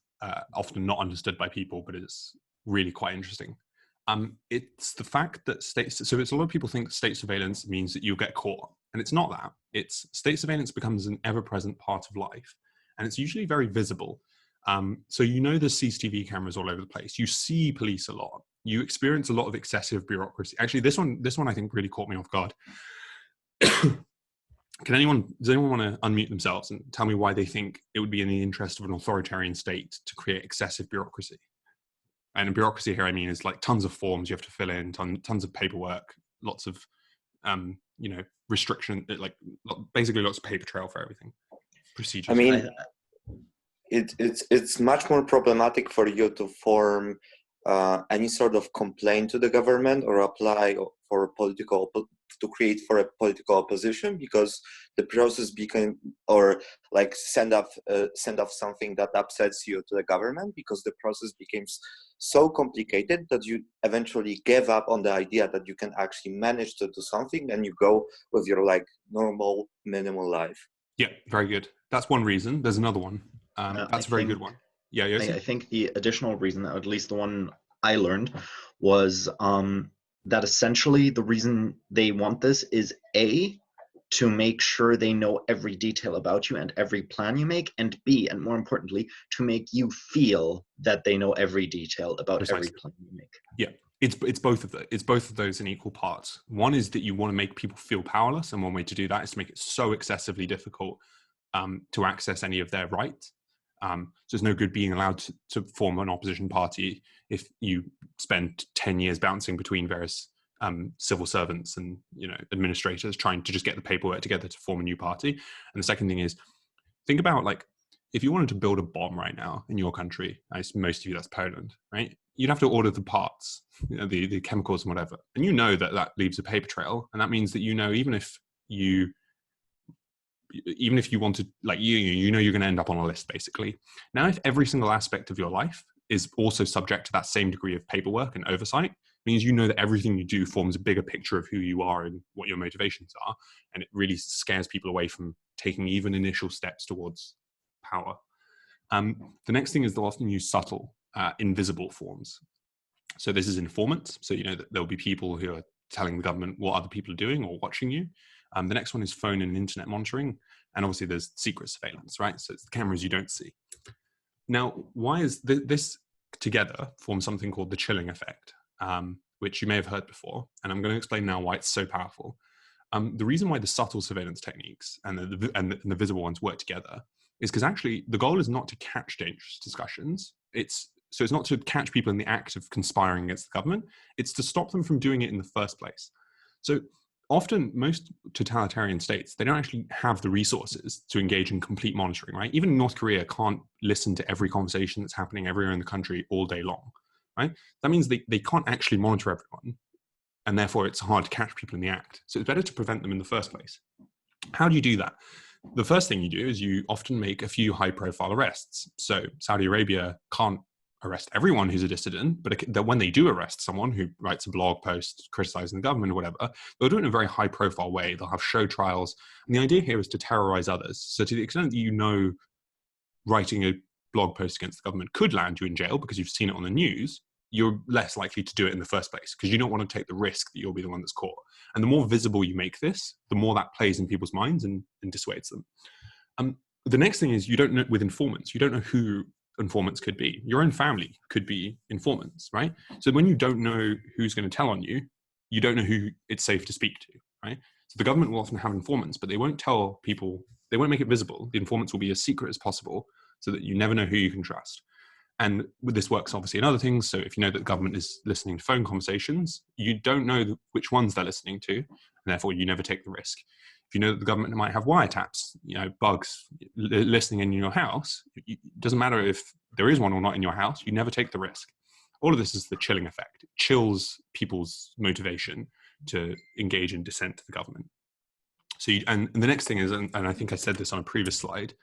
often not understood by people, but it's really quite interesting. It's the fact that so it's a lot of people think state surveillance means that you'll get caught, and it's not that. It's state surveillance becomes an ever-present part of life, and it's usually very visible. So you know there's CCTV cameras all over the place. You see police a lot. You experience a lot of excessive bureaucracy. Actually, this one I think really caught me off guard. Does anyone want to unmute themselves and tell me why they think it would be in the interest of an authoritarian state to create excessive bureaucracy? And bureaucracy here, I mean, is like tons of forms you have to fill in, tons of paperwork, lots of, you know, restriction, like basically lots of paper trail for everything. Procedures. I mean, it's much more problematic for you to form any sort of complaint to the government or apply for to create for a political opposition, because the process became, or like send off something that upsets you to the government, because the process became so complicated that you eventually gave up on the idea that you can actually manage to do something, and you go with your like normal minimal life. Yeah, very good. That's one reason. There's another one. That's a very good one. Yeah, I think the additional reason, at least the one I learned, was that essentially the reason they want this is A, to make sure they know every detail about you and every plan you make, and B, and more importantly, to make you feel that they know every detail about Precisely. Every plan you make. Yeah, it's both of those. It's both of those in equal parts. One is that you want to make people feel powerless, and one way to do that is to make it so excessively difficult to access any of their rights. So it's no good being allowed to form an opposition party if you spend 10 years bouncing between various civil servants and, you know, administrators trying to just get the paperwork together to form a new party. And the second thing is, think about, like, if you wanted to build a bomb right now in your country, most of you, that's Poland, right? You'd have to order the parts, you know, the chemicals and whatever. And you know that leaves a paper trail. And that means that, you know, even if you wanted, like, you know you're going to end up on a list, basically. Now, if every single aspect of your life is also subject to that same degree of paperwork and oversight, it means you know that everything you do forms a bigger picture of who you are and what your motivations are, and it really scares people away from taking even initial steps towards power. The next thing is they'll often use subtle, invisible forms. So this is informants. So, you know, that there'll be people who are telling the government what other people are doing or watching you. The next one is phone and internet monitoring. And obviously there's secret surveillance, right? So it's the cameras you don't see. Now, why is this together forms something called the chilling effect, which you may have heard before, and I'm going to explain now why it's so powerful. The reason why the subtle surveillance techniques and the visible ones work together is because actually the goal is not to catch dangerous discussions. It's not to catch people in the act of conspiring against the government. It's to stop them from doing it in the first place. So often most totalitarian states, they don't actually have the resources to engage in complete monitoring, right? Even North Korea can't listen to every conversation that's happening everywhere in the country all day long, right? That means they can't actually monitor everyone, and therefore it's hard to catch people in the act. So it's better to prevent them in the first place. How do you do that? The first thing you do is you often make a few high-profile arrests. So Saudi Arabia can't arrest everyone who's a dissident, but when they do arrest someone who writes a blog post criticizing the government or whatever, they'll do it in a very high-profile way. They'll have show trials. And the idea here is to terrorize others. So to the extent that you know writing a blog post against the government could land you in jail because you've seen it on the news, you're less likely to do it in the first place because you don't want to take the risk that you'll be the one that's caught. And the more visible you make this, the more that plays in people's minds and dissuades them. The next thing is you don't know with informants, you don't know who informants could be. Your own family could be informants, right? So when you don't know who's going to tell on you, you don't know who it's safe to speak to, right? So the government will often have informants, but they won't tell people, they won't make it visible. The informants will be as secret as possible so that you never know who you can trust. And this works obviously in other things. So if you know that the government is listening to phone conversations, you don't know which ones they're listening to, and therefore you never take the risk. If you know that the government might have wiretaps, bugs listening in your house, it doesn't matter if there is one or not in your house, you never take the risk. All of this is the chilling effect. It chills people's motivation to engage in dissent to the government. So, and the next thing is, and I think I said this on a previous slide,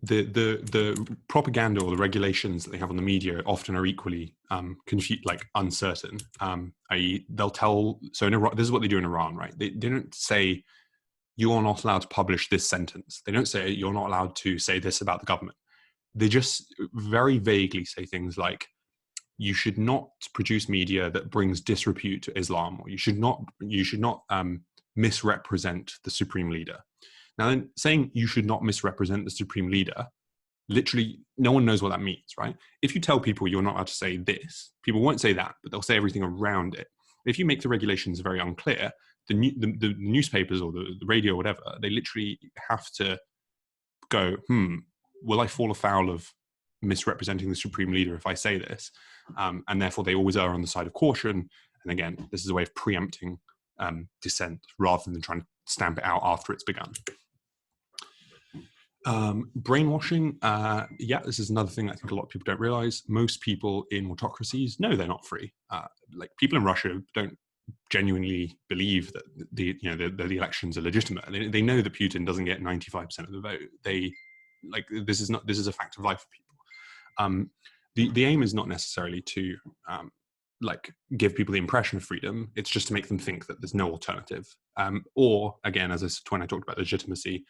the propaganda or the regulations that they have on the media often are equally uncertain. I.e., they'll tell. So in Iran, this is what they do in Iran, right? They don't say you are not allowed to publish this sentence. They don't say you're not allowed to say this about the government. They just very vaguely say things like you should not produce media that brings disrepute to Islam, or you should not misrepresent the supreme leader. Now, then saying you should not misrepresent the supreme leader, literally, no one knows what that means, right? If you tell people you're not allowed to say this, people won't say that, but they'll say everything around it. If you make the regulations very unclear, the newspapers or the radio or whatever, they literally have to go, will I fall afoul of misrepresenting the supreme leader if I say this? And therefore, they always err on the side of caution. And again, this is a way of preempting dissent rather than trying to stamp it out after it's begun. Brainwashing, this is another thing I think a lot of people don't realize. Most people in autocracies know they're not free. Like people in Russia don't genuinely believe that the elections are legitimate. They know that Putin doesn't get 95% of the vote. This is a fact of life for people. The aim is not necessarily to give people the impression of freedom. It's just to make them think that there's no alternative. Or again, as I said when I talked about legitimacy,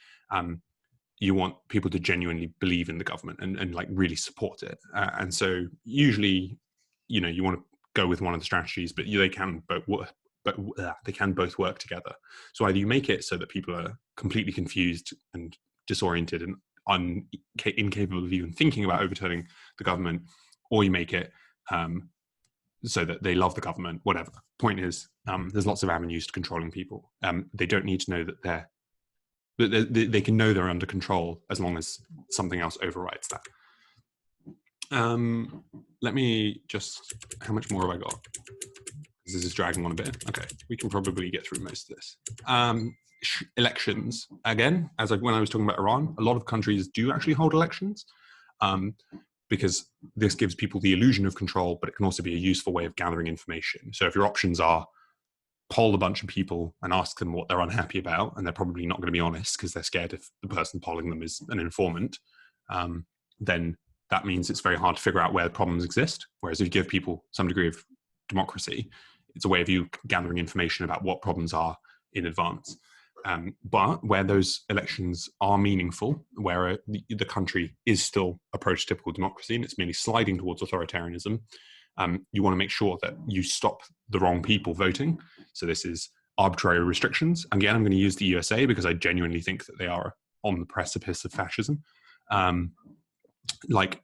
you want people to genuinely believe in the government and really support it. And so usually, you want to go with one of the strategies, but they can both work together. So either you make it so that people are completely confused and disoriented and incapable of even thinking about overturning the government, or you make it so that they love the government, whatever. Point is, there's lots of avenues to controlling people. They don't need to know that they can know they're under control as long as something else overrides that. Let me just, how much more have I got? This is dragging on a bit. Okay, we can probably get through most of this. Elections, again, when I was talking about Iran, a lot of countries do actually hold elections because this gives people the illusion of control, but it can also be a useful way of gathering information. So if your options are poll a bunch of people and ask them what they're unhappy about, and they're probably not going to be honest because they're scared if the person polling them is an informant, then that means it's very hard to figure out where the problems exist. Whereas if you give people some degree of democracy, it's a way of you gathering information about what problems are in advance. But where those elections are meaningful, where the country is still a prototypical democracy and it's merely sliding towards authoritarianism, you want to make sure that you stop the wrong people voting. So this is arbitrary restrictions. Again, I'm going to use the USA because I genuinely think that they are on the precipice of fascism. Like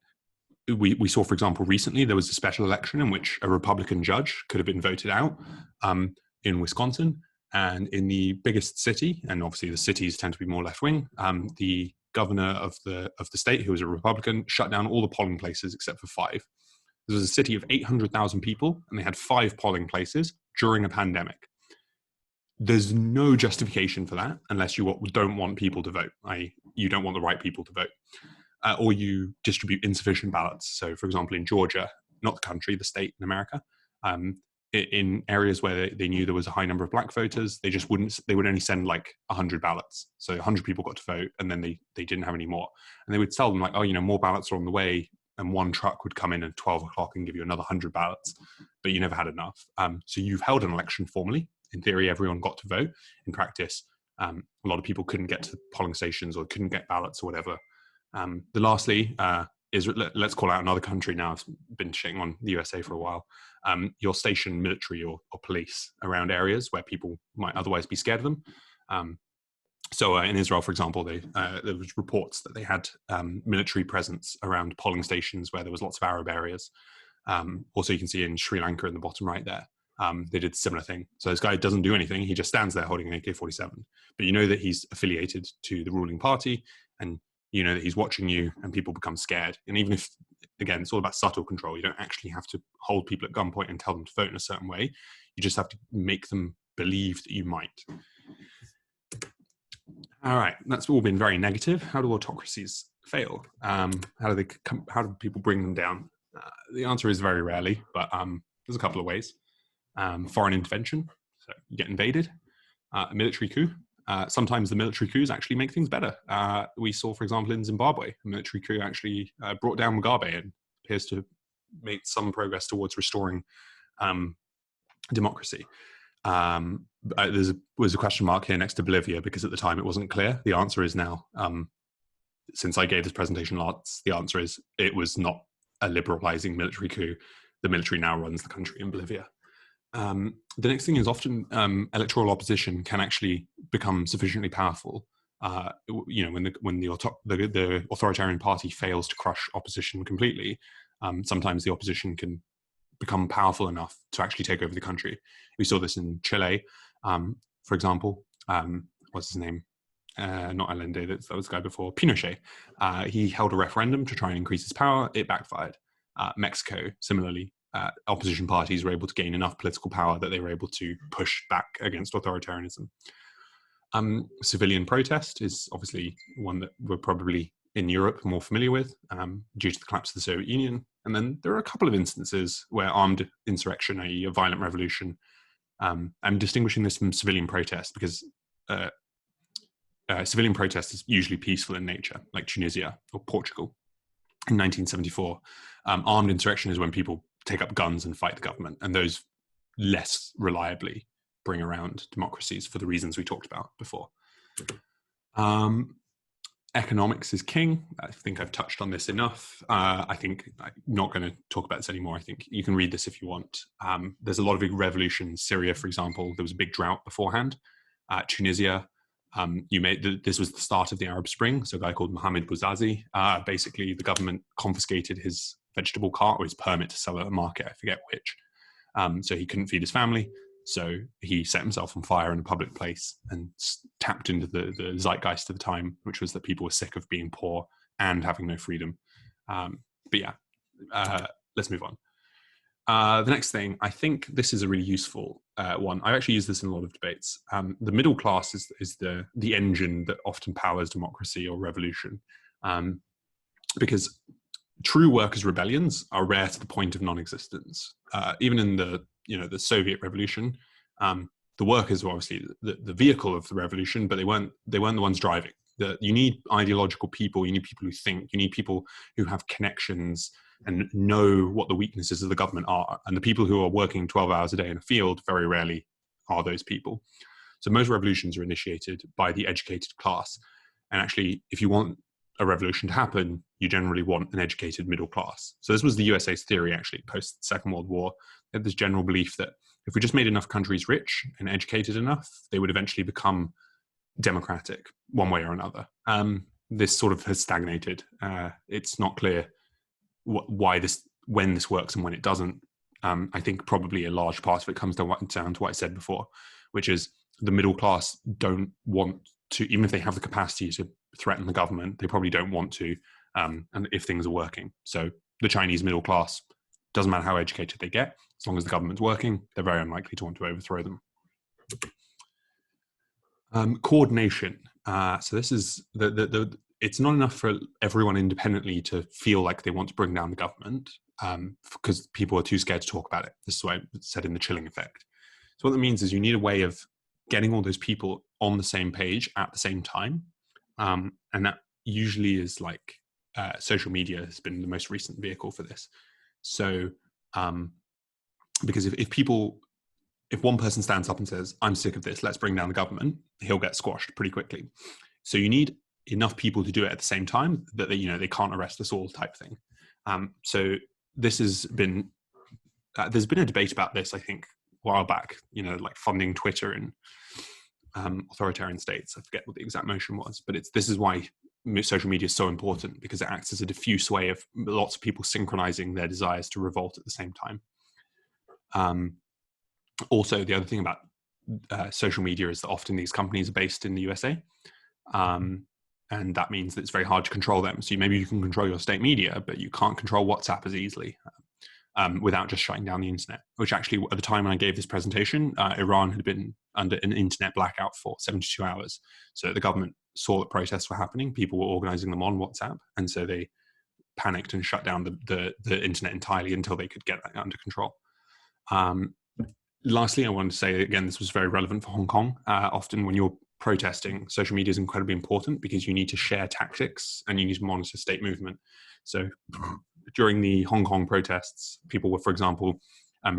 we saw, for example, recently there was a special election in which a Republican judge could have been voted out in Wisconsin, and in the biggest city, and obviously the cities tend to be more left-wing, the governor of the state, who was a Republican, shut down all the polling places except for 5. This was a city of 800,000 people, and they had 5 polling places during a pandemic. There's no justification for that unless you don't want people to vote, i.e. you don't want the right people to vote, or you distribute insufficient ballots. So, for example, in Georgia, not the country, the state in America, in areas where they knew there was a high number of black voters, they would only send like 100 ballots. So 100 people got to vote, and then they didn't have any more. And they would tell them like, oh, more ballots are on the way, and one truck would come in at 12 o'clock and give you another 100 ballots, but you never had enough. So you've held an election formally. In theory, everyone got to vote. In practice, a lot of people couldn't get to polling stations or couldn't get ballots or whatever. Lastly, is let's call out another country now. I've been shitting on the USA for a while. You'll station military or police around areas where people might otherwise be scared of them. So in Israel, for example, there was reports that they had military presence around polling stations where there was lots of Arab areas. Also, you can see in Sri Lanka in the bottom right there, they did a similar thing. So this guy doesn't do anything. He just stands there holding an AK-47. But you know that he's affiliated to the ruling party, and you know that he's watching you, and people become scared. And even if, again, it's all about subtle control. You don't actually have to hold people at gunpoint and tell them to vote in a certain way. You just have to make them believe that you might. All right, that's all been very negative. How do autocracies fail? How do people bring them down? The answer is very rarely, but there's a couple of ways. Foreign intervention, so you get invaded. A military coup. Sometimes the military coups actually make things better. We saw, for example, in Zimbabwe, a military coup actually brought down Mugabe and appears to have made some progress towards restoring democracy. There was a question mark here next to Bolivia because at the time it wasn't clear. The answer is now, since I gave this presentation lots, the answer is it was not a liberalizing military coup. The military now runs the country in Bolivia. The next thing is often electoral opposition can actually become sufficiently powerful. When the authoritarian party fails to crush opposition completely, sometimes the opposition can become powerful enough to actually take over the country. We saw this in Chile, for example. What's his name? Not Allende, that was the guy before, Pinochet. He held a referendum to try and increase his power. It backfired. Mexico, similarly, opposition parties were able to gain enough political power that they were able to push back against authoritarianism. Civilian protest is obviously one that we're probably in Europe more familiar with due to the collapse of the Soviet Union. And then there are a couple of instances where armed insurrection, i.e. a violent revolution, I'm distinguishing this from civilian protest because civilian protest is usually peaceful in nature, like Tunisia or Portugal in 1974. Armed insurrection is when people take up guns and fight the government, and those less reliably bring around democracies for the reasons we talked about before. Economics is king. I think I've touched on this enough. I think I'm not going to talk about this anymore. I think you can read this if you want. There's a lot of big revolutions. Syria, for example, there was a big drought beforehand. Tunisia, this was the start of the Arab Spring. So a guy called Mohamed Bouazizi, basically the government confiscated his vegetable cart or his permit to sell at a market, I forget which. So he couldn't feed his family. So he set himself on fire in a public place and tapped into the zeitgeist of the time, which was that people were sick of being poor and having no freedom. Let's move on. The next thing, I think this is a really useful one. I actually use this in a lot of debates. The middle class is the engine that often powers democracy or revolution, because true workers' rebellions are rare to the point of non-existence. Even in the Soviet Revolution, the workers were obviously the vehicle of the revolution, but they weren't the ones driving. You need ideological people. You need people who think. You need people who have connections and know what the weaknesses of the government are. And the people who are working 12 hours a day in a field very rarely are those people. So most revolutions are initiated by the educated class. And actually, if you want a revolution to happen, you generally want an educated middle class. So this was the USA's theory, actually, post the Second World War. They had this general belief that if we just made enough countries rich and educated enough, they would eventually become democratic one way or another. this sort of has stagnated. It's not clear when this works and when it doesn't. I think probably a large part of it comes down to what I said before, which is the middle class don't want to, even if they have the capacity to threaten the government, they probably don't want to, and if things are working. So the Chinese middle class, doesn't matter how educated they get, as long as the government's working, they're very unlikely to want to overthrow them. Coordination. So this is it's not enough for everyone independently to feel like they want to bring down the government, because people are too scared to talk about it. This is what I said in the chilling effect. So what that means is you need a way of getting all those people on the same page at the same time. And that usually is like social media has been the most recent vehicle for this. So because if one person stands up and says, I'm sick of this, let's bring down the government, he'll get squashed pretty quickly. So you need enough people to do it at the same time that they can't arrest us all type thing. So this has been, there's been a debate about this, I think, a while back, like funding Twitter in authoritarian states. I forget what the exact motion was, but this is why social media is so important, because it acts as a diffuse way of lots of people synchronizing their desires to revolt at the same time. Also, the other thing about social media is that often these companies are based in the USA, and that means that it's very hard to control them. So maybe you can control your state media, but you can't control WhatsApp as easily without just shutting down the internet, which actually at the time when I gave this presentation, Iran had been under an internet blackout for 72 hours. So the government saw that protests were happening, people were organizing them on WhatsApp, and so they panicked and shut down the internet entirely until they could get that under control. Lastly, I wanted to say, again, this was very relevant for Hong Kong. Often when you're protesting, social media is incredibly important because you need to share tactics and you need to monitor state movement. So during the Hong Kong protests, people were, for example,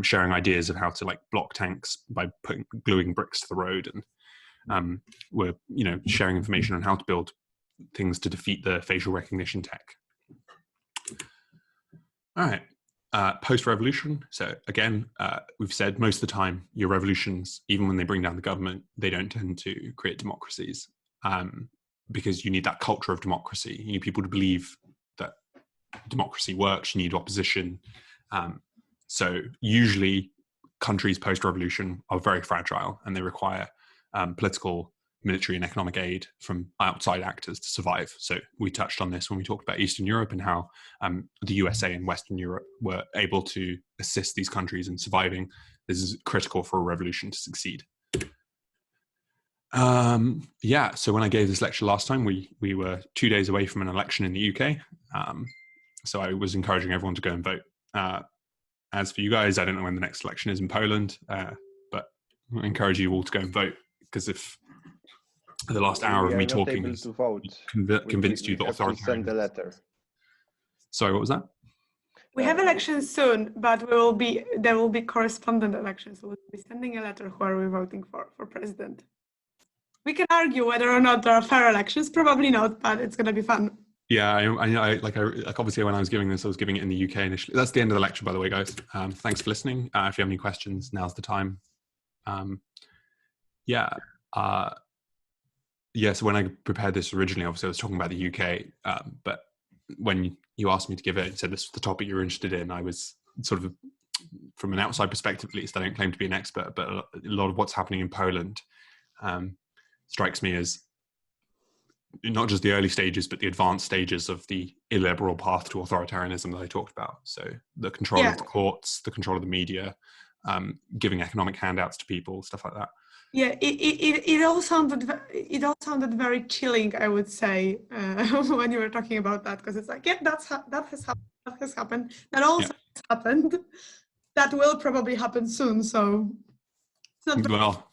sharing ideas of how to block tanks by gluing bricks to the road, and were sharing information on how to build things to defeat the facial recognition tech. All right. Post-revolution. So again, we've said most of the time your revolutions, even when they bring down the government, they don't tend to create democracies, because you need that culture of democracy. You need people to believe that democracy works. You need opposition. So usually countries post-revolution are very fragile and they require political, military and economic aid from outside actors to survive. So we touched on this when we talked about Eastern Europe and how the USA and Western Europe were able to assist these countries in surviving. This is critical for a revolution to succeed. So when I gave this lecture last time, we were 2 days away from an election in the UK. So I was encouraging everyone to go and vote. As for you guys, I don't know when the next election is in Poland, but I encourage you all to go and vote, because if the last hour of me talking has convinced you that authoritarianism. Send a letter. Sorry, what was that? We have elections soon, but there will be correspondent elections. So we'll be sending a letter who are we voting for president. We can argue whether or not there are fair elections. Probably not, but it's going to be fun. Yeah, I obviously when I was giving this, I was giving it in the UK initially. That's the end of the lecture, by the way, guys. Thanks for listening. If you have any questions, now's the time. So when I prepared this originally, obviously I was talking about the UK, but when you asked me to give it and said this was the topic you're interested in, I was sort of, from an outside perspective at least, I don't claim to be an expert, but a lot of what's happening in Poland strikes me as not just the early stages, but the advanced stages of the illiberal path to authoritarianism that I talked about. So the control of the courts, the control of the media, giving economic handouts to people, stuff like that. Yeah, it all sounded very chilling, I would say, when you were talking about that, because it's like, yeah, that has happened, that also has happened, that will probably happen soon. So it's not well,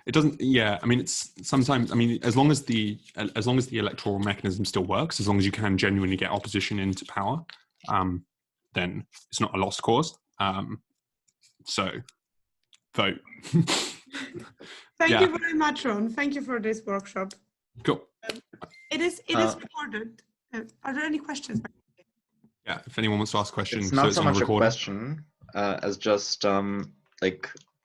it doesn't. Yeah, I mean, it's sometimes. I mean, as long as the electoral mechanism still works, as long as you can genuinely get opposition into power, then it's not a lost cause. So vote. Thank you very much, Ron. Thank you for this workshop. Cool. It is recorded. Are there any questions? Yeah, if anyone wants to ask questions. It's not so much a recording. question as just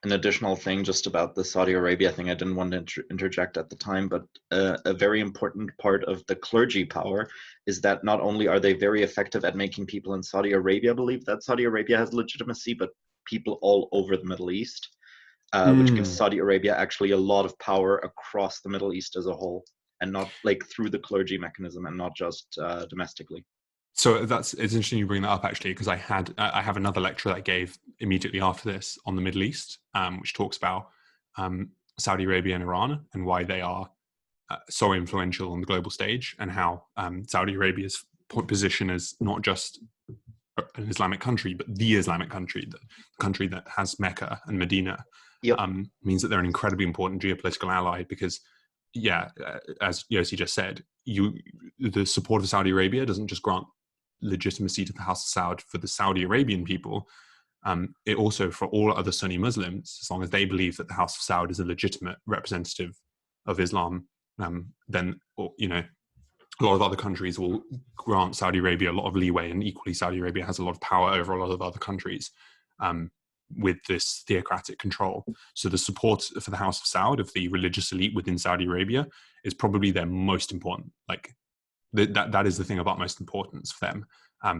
an additional thing just about the Saudi Arabia thing. I didn't want to interject at the time, but a very important part of the clergy power is that not only are they very effective at making people in Saudi Arabia believe that Saudi Arabia has legitimacy, but people all over the Middle East, which gives Saudi Arabia actually a lot of power across the Middle East as a whole, and not like through the clergy mechanism and not just domestically. So it's interesting you bring that up, actually, because I have another lecture that I gave immediately after this on the Middle East, which talks about Saudi Arabia and Iran and why they are so influential on the global stage, and how Saudi Arabia's position as not just an Islamic country, but the Islamic country, the country that has Mecca and Medina, means that they're an incredibly important geopolitical ally. Because, as Yossi just said, the support of Saudi Arabia doesn't just grant legitimacy to the House of Saud for the Saudi Arabian people. It also, for all other Sunni Muslims, as long as they believe that the House of Saud is a legitimate representative of Islam, then a lot of other countries will grant Saudi Arabia a lot of leeway, and equally Saudi Arabia has a lot of power over a lot of other countries with this theocratic control. So the support for the House of Saud, of the religious elite within Saudi Arabia, is probably their most important. Like that is the thing of utmost importance for them,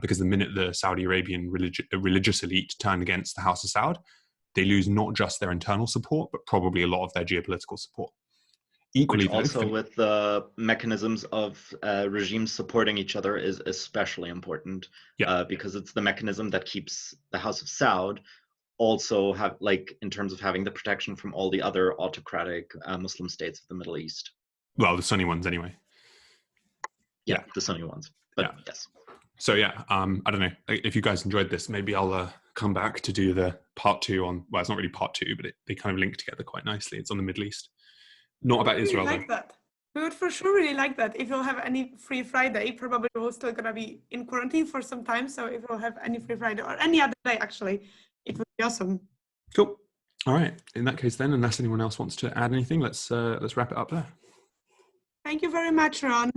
because the minute the Saudi Arabian religious elite turn against the House of Saud, they lose not just their internal support, but probably a lot of their geopolitical support. Equally, which also with the mechanisms of regimes supporting each other is especially important, because it's the mechanism that keeps the House of Saud also have, like, in terms of having the protection from all the other autocratic Muslim states of the Middle East. Well, the Sunni ones anyway. Yeah, the Sunni ones. But yes. So I don't know if you guys enjoyed this. Maybe I'll come back to do the part 2 on. Well, it's not really part 2, but they kind of link together quite nicely. It's on the Middle East, not about Israel. Like that. We would for sure really like that. If you'll have any free Friday, probably we're still gonna be in quarantine for some time. So if you'll have any free Friday or any other day, actually, it would be awesome. Cool. All right. In that case, then, unless anyone else wants to add anything, let's wrap it up there. Thank you very much, Ron.